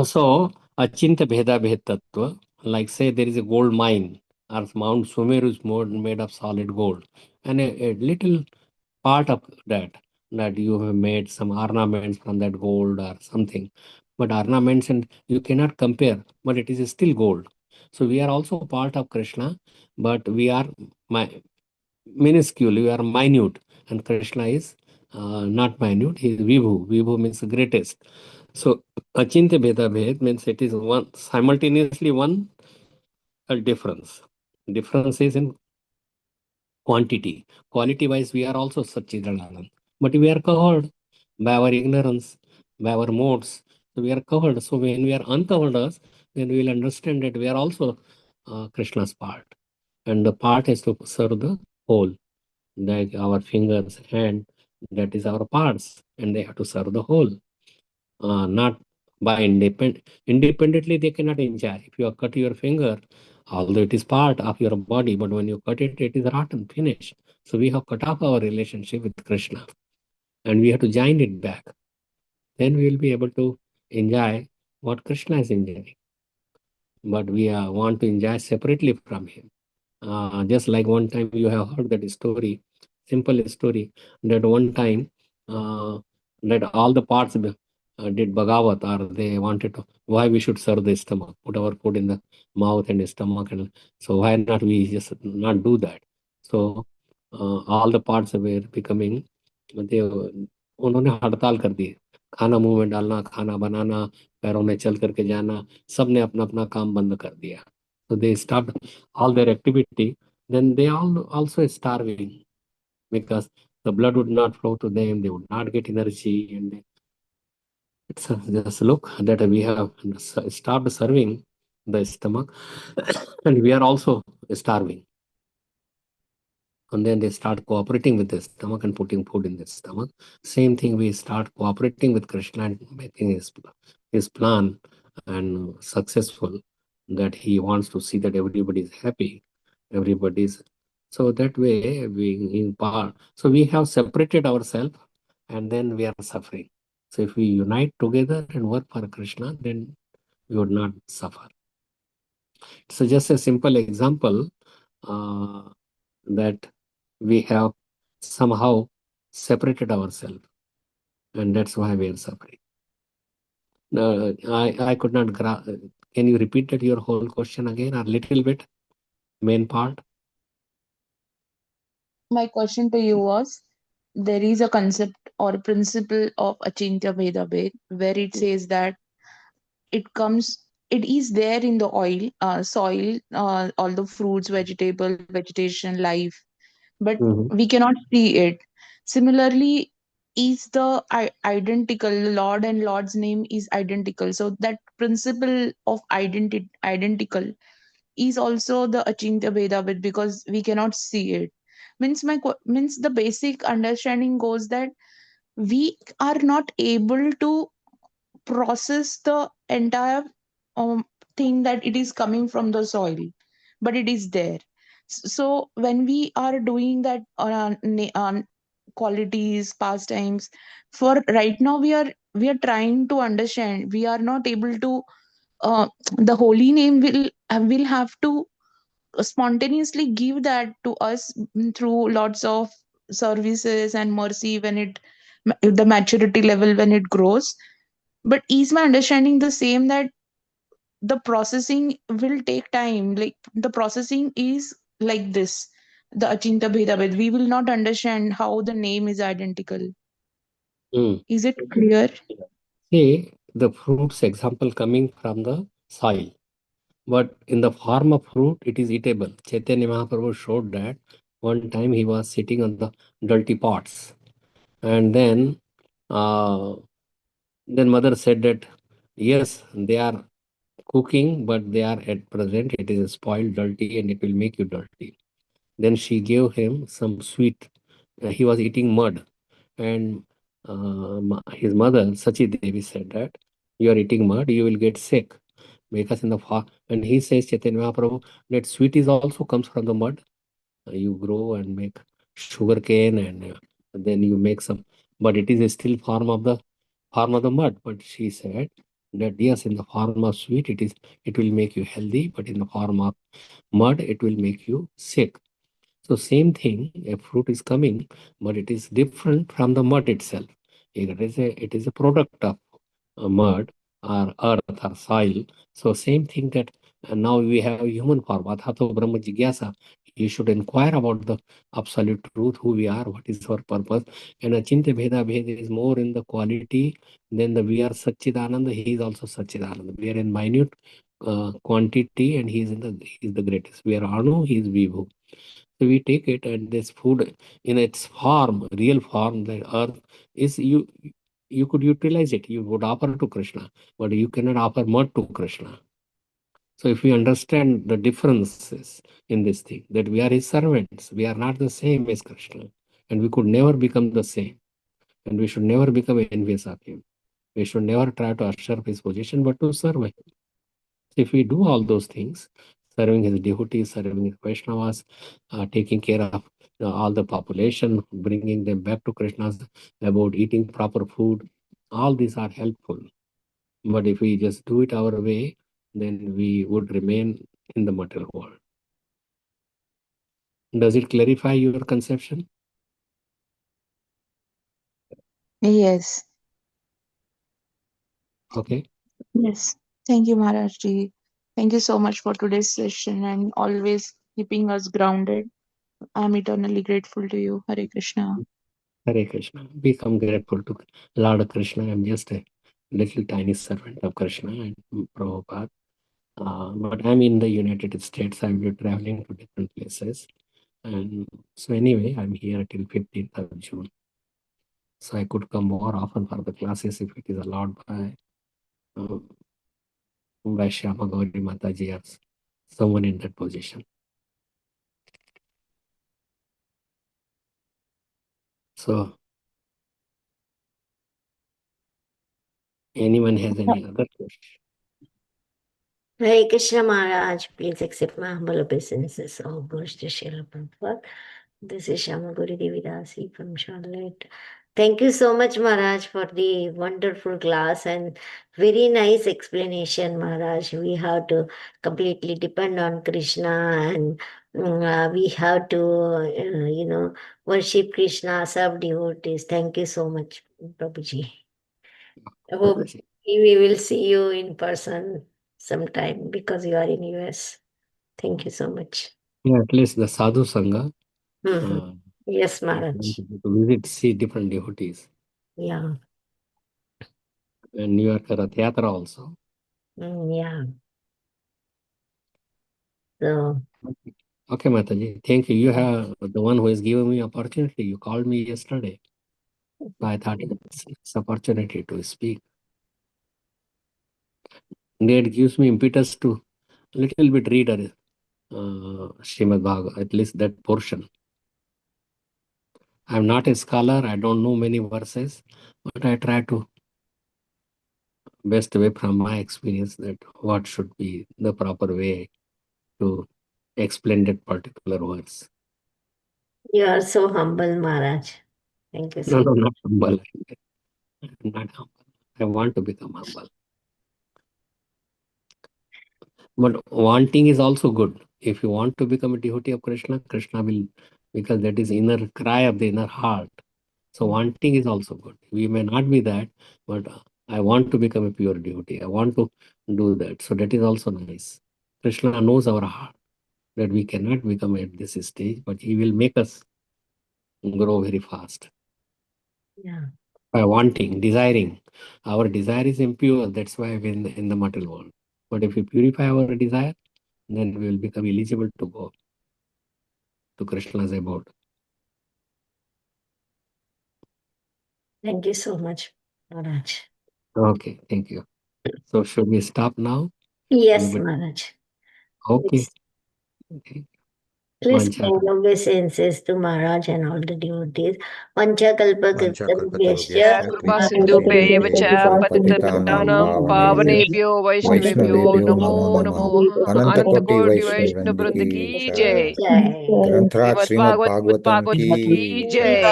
So, Achinta Bheda Bhed Tattva, like say there is a gold mine, or Mount Sumeru is made of solid gold, and a little part of that you have made some ornaments from that gold or something, but ornaments, and you cannot compare, but it is still gold. So we are also part of Krishna, but we are minuscule, we are minute, and Krishna is not minute, he is Vibhu means the greatest. So Achintya Bheda Bhed means it is one simultaneously one difference. Difference is in quantity. Quality wise, we are also Satchidanand. But we are covered by our ignorance, by our modes. So we are covered. So when we are uncovered us, then we will understand that we are also Krishna's part. And the part is to serve the whole. Like our fingers, hand, that is our parts. And they have to serve the whole. Not by independently, they cannot enjoy. If you cut your finger, although it is part of your body, but when you cut it, it is rotten, finished. So we have cut off our relationship with Krishna, and we have to join it back. Then we will be able to enjoy what Krishna is enjoying. But we want to enjoy separately from him. Just like one time you have heard that story, simple story, that one time that all the parts did Bhagavat, or they wanted to, why we should serve the stomach, put our food in the mouth and the stomach, and so why not we just not do that? So all the parts were becoming, they उन्होंने हड़ताल कर दी, खाना मुंह में डालना, खाना बनाना, पैरों में चल करके जाना, सबने अपना अपना काम बंद कर दिया. So they stopped all their activity. Then they all also starving, because the blood would not flow to them, they would not get energy, and it's just look that we have stopped serving the stomach, and we are also starving. And then they start cooperating with the stomach and putting food in the stomach. Same thing, we start cooperating with Krishna and making his plan and successful, that he wants to see that everybody is happy, everybody's. So that way we in part. So we have separated ourselves, and then we are suffering. So if we unite together and work for Krishna, then we would not suffer. So just a simple example, that we have somehow separated ourselves, and that's why we are suffering. I could not can you repeat that your whole question again, or little bit, main part? My question to you was, there is a concept or principle of Achintya Bheda Bhed where it says that it is there in the soil, all the fruits, vegetable, vegetation, life, but we cannot see it. Similarly, is the identical, Lord and Lord's name is identical. So that principle of identical is also the Achintya Bheda Bhed because we cannot see it. Means the basic understanding goes that we are not able to process the entire um, thing that it is coming from the soil, but it is there. So when we are doing that qualities, pastimes, for right now we are trying to understand. We are not able to. The holy name will have to spontaneously give that to us through lots of services and mercy when the maturity level when it grows. But is my understanding the same that the processing will take time? Like the processing is like this, the Achinta Bheda Bhed. We will not understand how the name is identical. Is it clear? See, the fruits example coming from the soil, but in the form of fruit, it is eatable. Chaitanya Mahaprabhu showed that one time he was sitting on the dirty pots, and then mother said that yes, they are cooking, but they are at present it is spoiled, dirty, and it will make you dirty. Then she gave him some sweet. He was eating mud, and his mother Sachi Devi said that you are eating mud, you will get sick. Because in the and he says, Chaitanya Mahaprabhu, that sweet is also comes from the mud. You grow and make sugar cane, and then you make some, but it is still form of the mud. But she said that yes, in the form of sweet it will make you healthy, but in the form of mud it will make you sick. So same thing, a fruit is coming, but it is different from the mud itself. It is a product of mud or earth or soil. So same thing that now we have human form. Athato Brahma Jigyasa. You should inquire about the absolute truth, who we are, what is our purpose. And Achintya Bheda Bhed is more in the quality than the we are Satchidananda, he is also Satchidananda. We are in minute quantity, and he is the greatest. We are Anu, he is Vibhu. So we take it, and this food in its form, real form, the earth is you could utilize it. You would offer to Krishna, but you cannot offer mud to Krishna. So if we understand the differences in this thing, that we are his servants, we are not the same as Krishna, and we could never become the same, and we should never become envious of him. We should never try to usurp his position, but to serve him. If we do all those things, serving his devotees, serving his Vaishnavas, taking care of all the population, bringing them back to Krishna's, about eating proper food, all these are helpful. But if we just do it our way, then we would remain in the material world. Does it clarify your conception? Yes. Okay. Yes. Thank you, Maharaj Ji. Thank you so much for today's session and always keeping us grounded. I'm eternally grateful to you. Hare Krishna. Hare Krishna. Become grateful to Lord Krishna. I'm just a little tiny servant of Krishna and Prabhupada. But I'm in the United States. I'll be traveling to different places. And so anyway, I'm here till 15th of June. So I could come more often for the classes if it is allowed by Shyama Gauri Mataji or someone in that position. So anyone has any other question? Hare Krishna Maharaj, please accept my humble obeisances. All glories to Srila Prabhupada. This is Shama Gauri Devidasi from Charlotte. Thank you so much, Maharaj, for the wonderful class and very nice explanation, Maharaj. We have to completely depend on Krishna and we have to, worship Krishna, serve devotees. Thank you so much, Prabhuji. I hope we will see you in person sometime because you are in US. Thank you so much. Yeah, at least the Sadhu Sangha. Yes, Maharaj. To visit, see different devotees. Yeah. And New York Rath Yatra also. Yeah. So. Okay, Mataji. Thank you. You have the one who has given me opportunity. You called me yesterday. So I thought it's opportunity to speak. And it gives me impetus to a little bit read Srimad Bhagavatam, at least that portion. I'm not a scholar. I don't know many verses, but I try to best way from my experience that what should be the proper way to explain that particular verse. You are so humble, Maharaj. Thank you so much. No, not humble. Not humble. I want to become humble. But wanting is also good. If you want to become a devotee of Krishna, Krishna will, because that is inner cry of the inner heart. So wanting is also good. We may not be that, but I want to become a pure devotee. I want to do that. So that is also nice. Krishna knows our heart, that we cannot become at this stage, but he will make us grow very fast. Yeah. By wanting, desiring. Our desire is impure. That's why we're in the material world. But if we purify our desire, then we will become eligible to go to Krishna's abode. Thank you so much, Maharaj. Okay, thank you. So should we stop now? Yes, Maharaj. Okay. Okay. Please bring obeisances to Maharaj and all the devotees. Vanchakalpatarubhyascha. Kripa sindhubhyev cha patitanam pavanebhyo vaishnavebhyo namo namo Anantakoti Vaishnava Vrinda ki jai. Srimad Bhagavatam ki jai.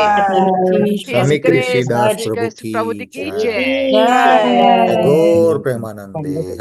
Samik Rishi Das Prabhu ki Prabhu ki jai. jai. Gaur Premanande.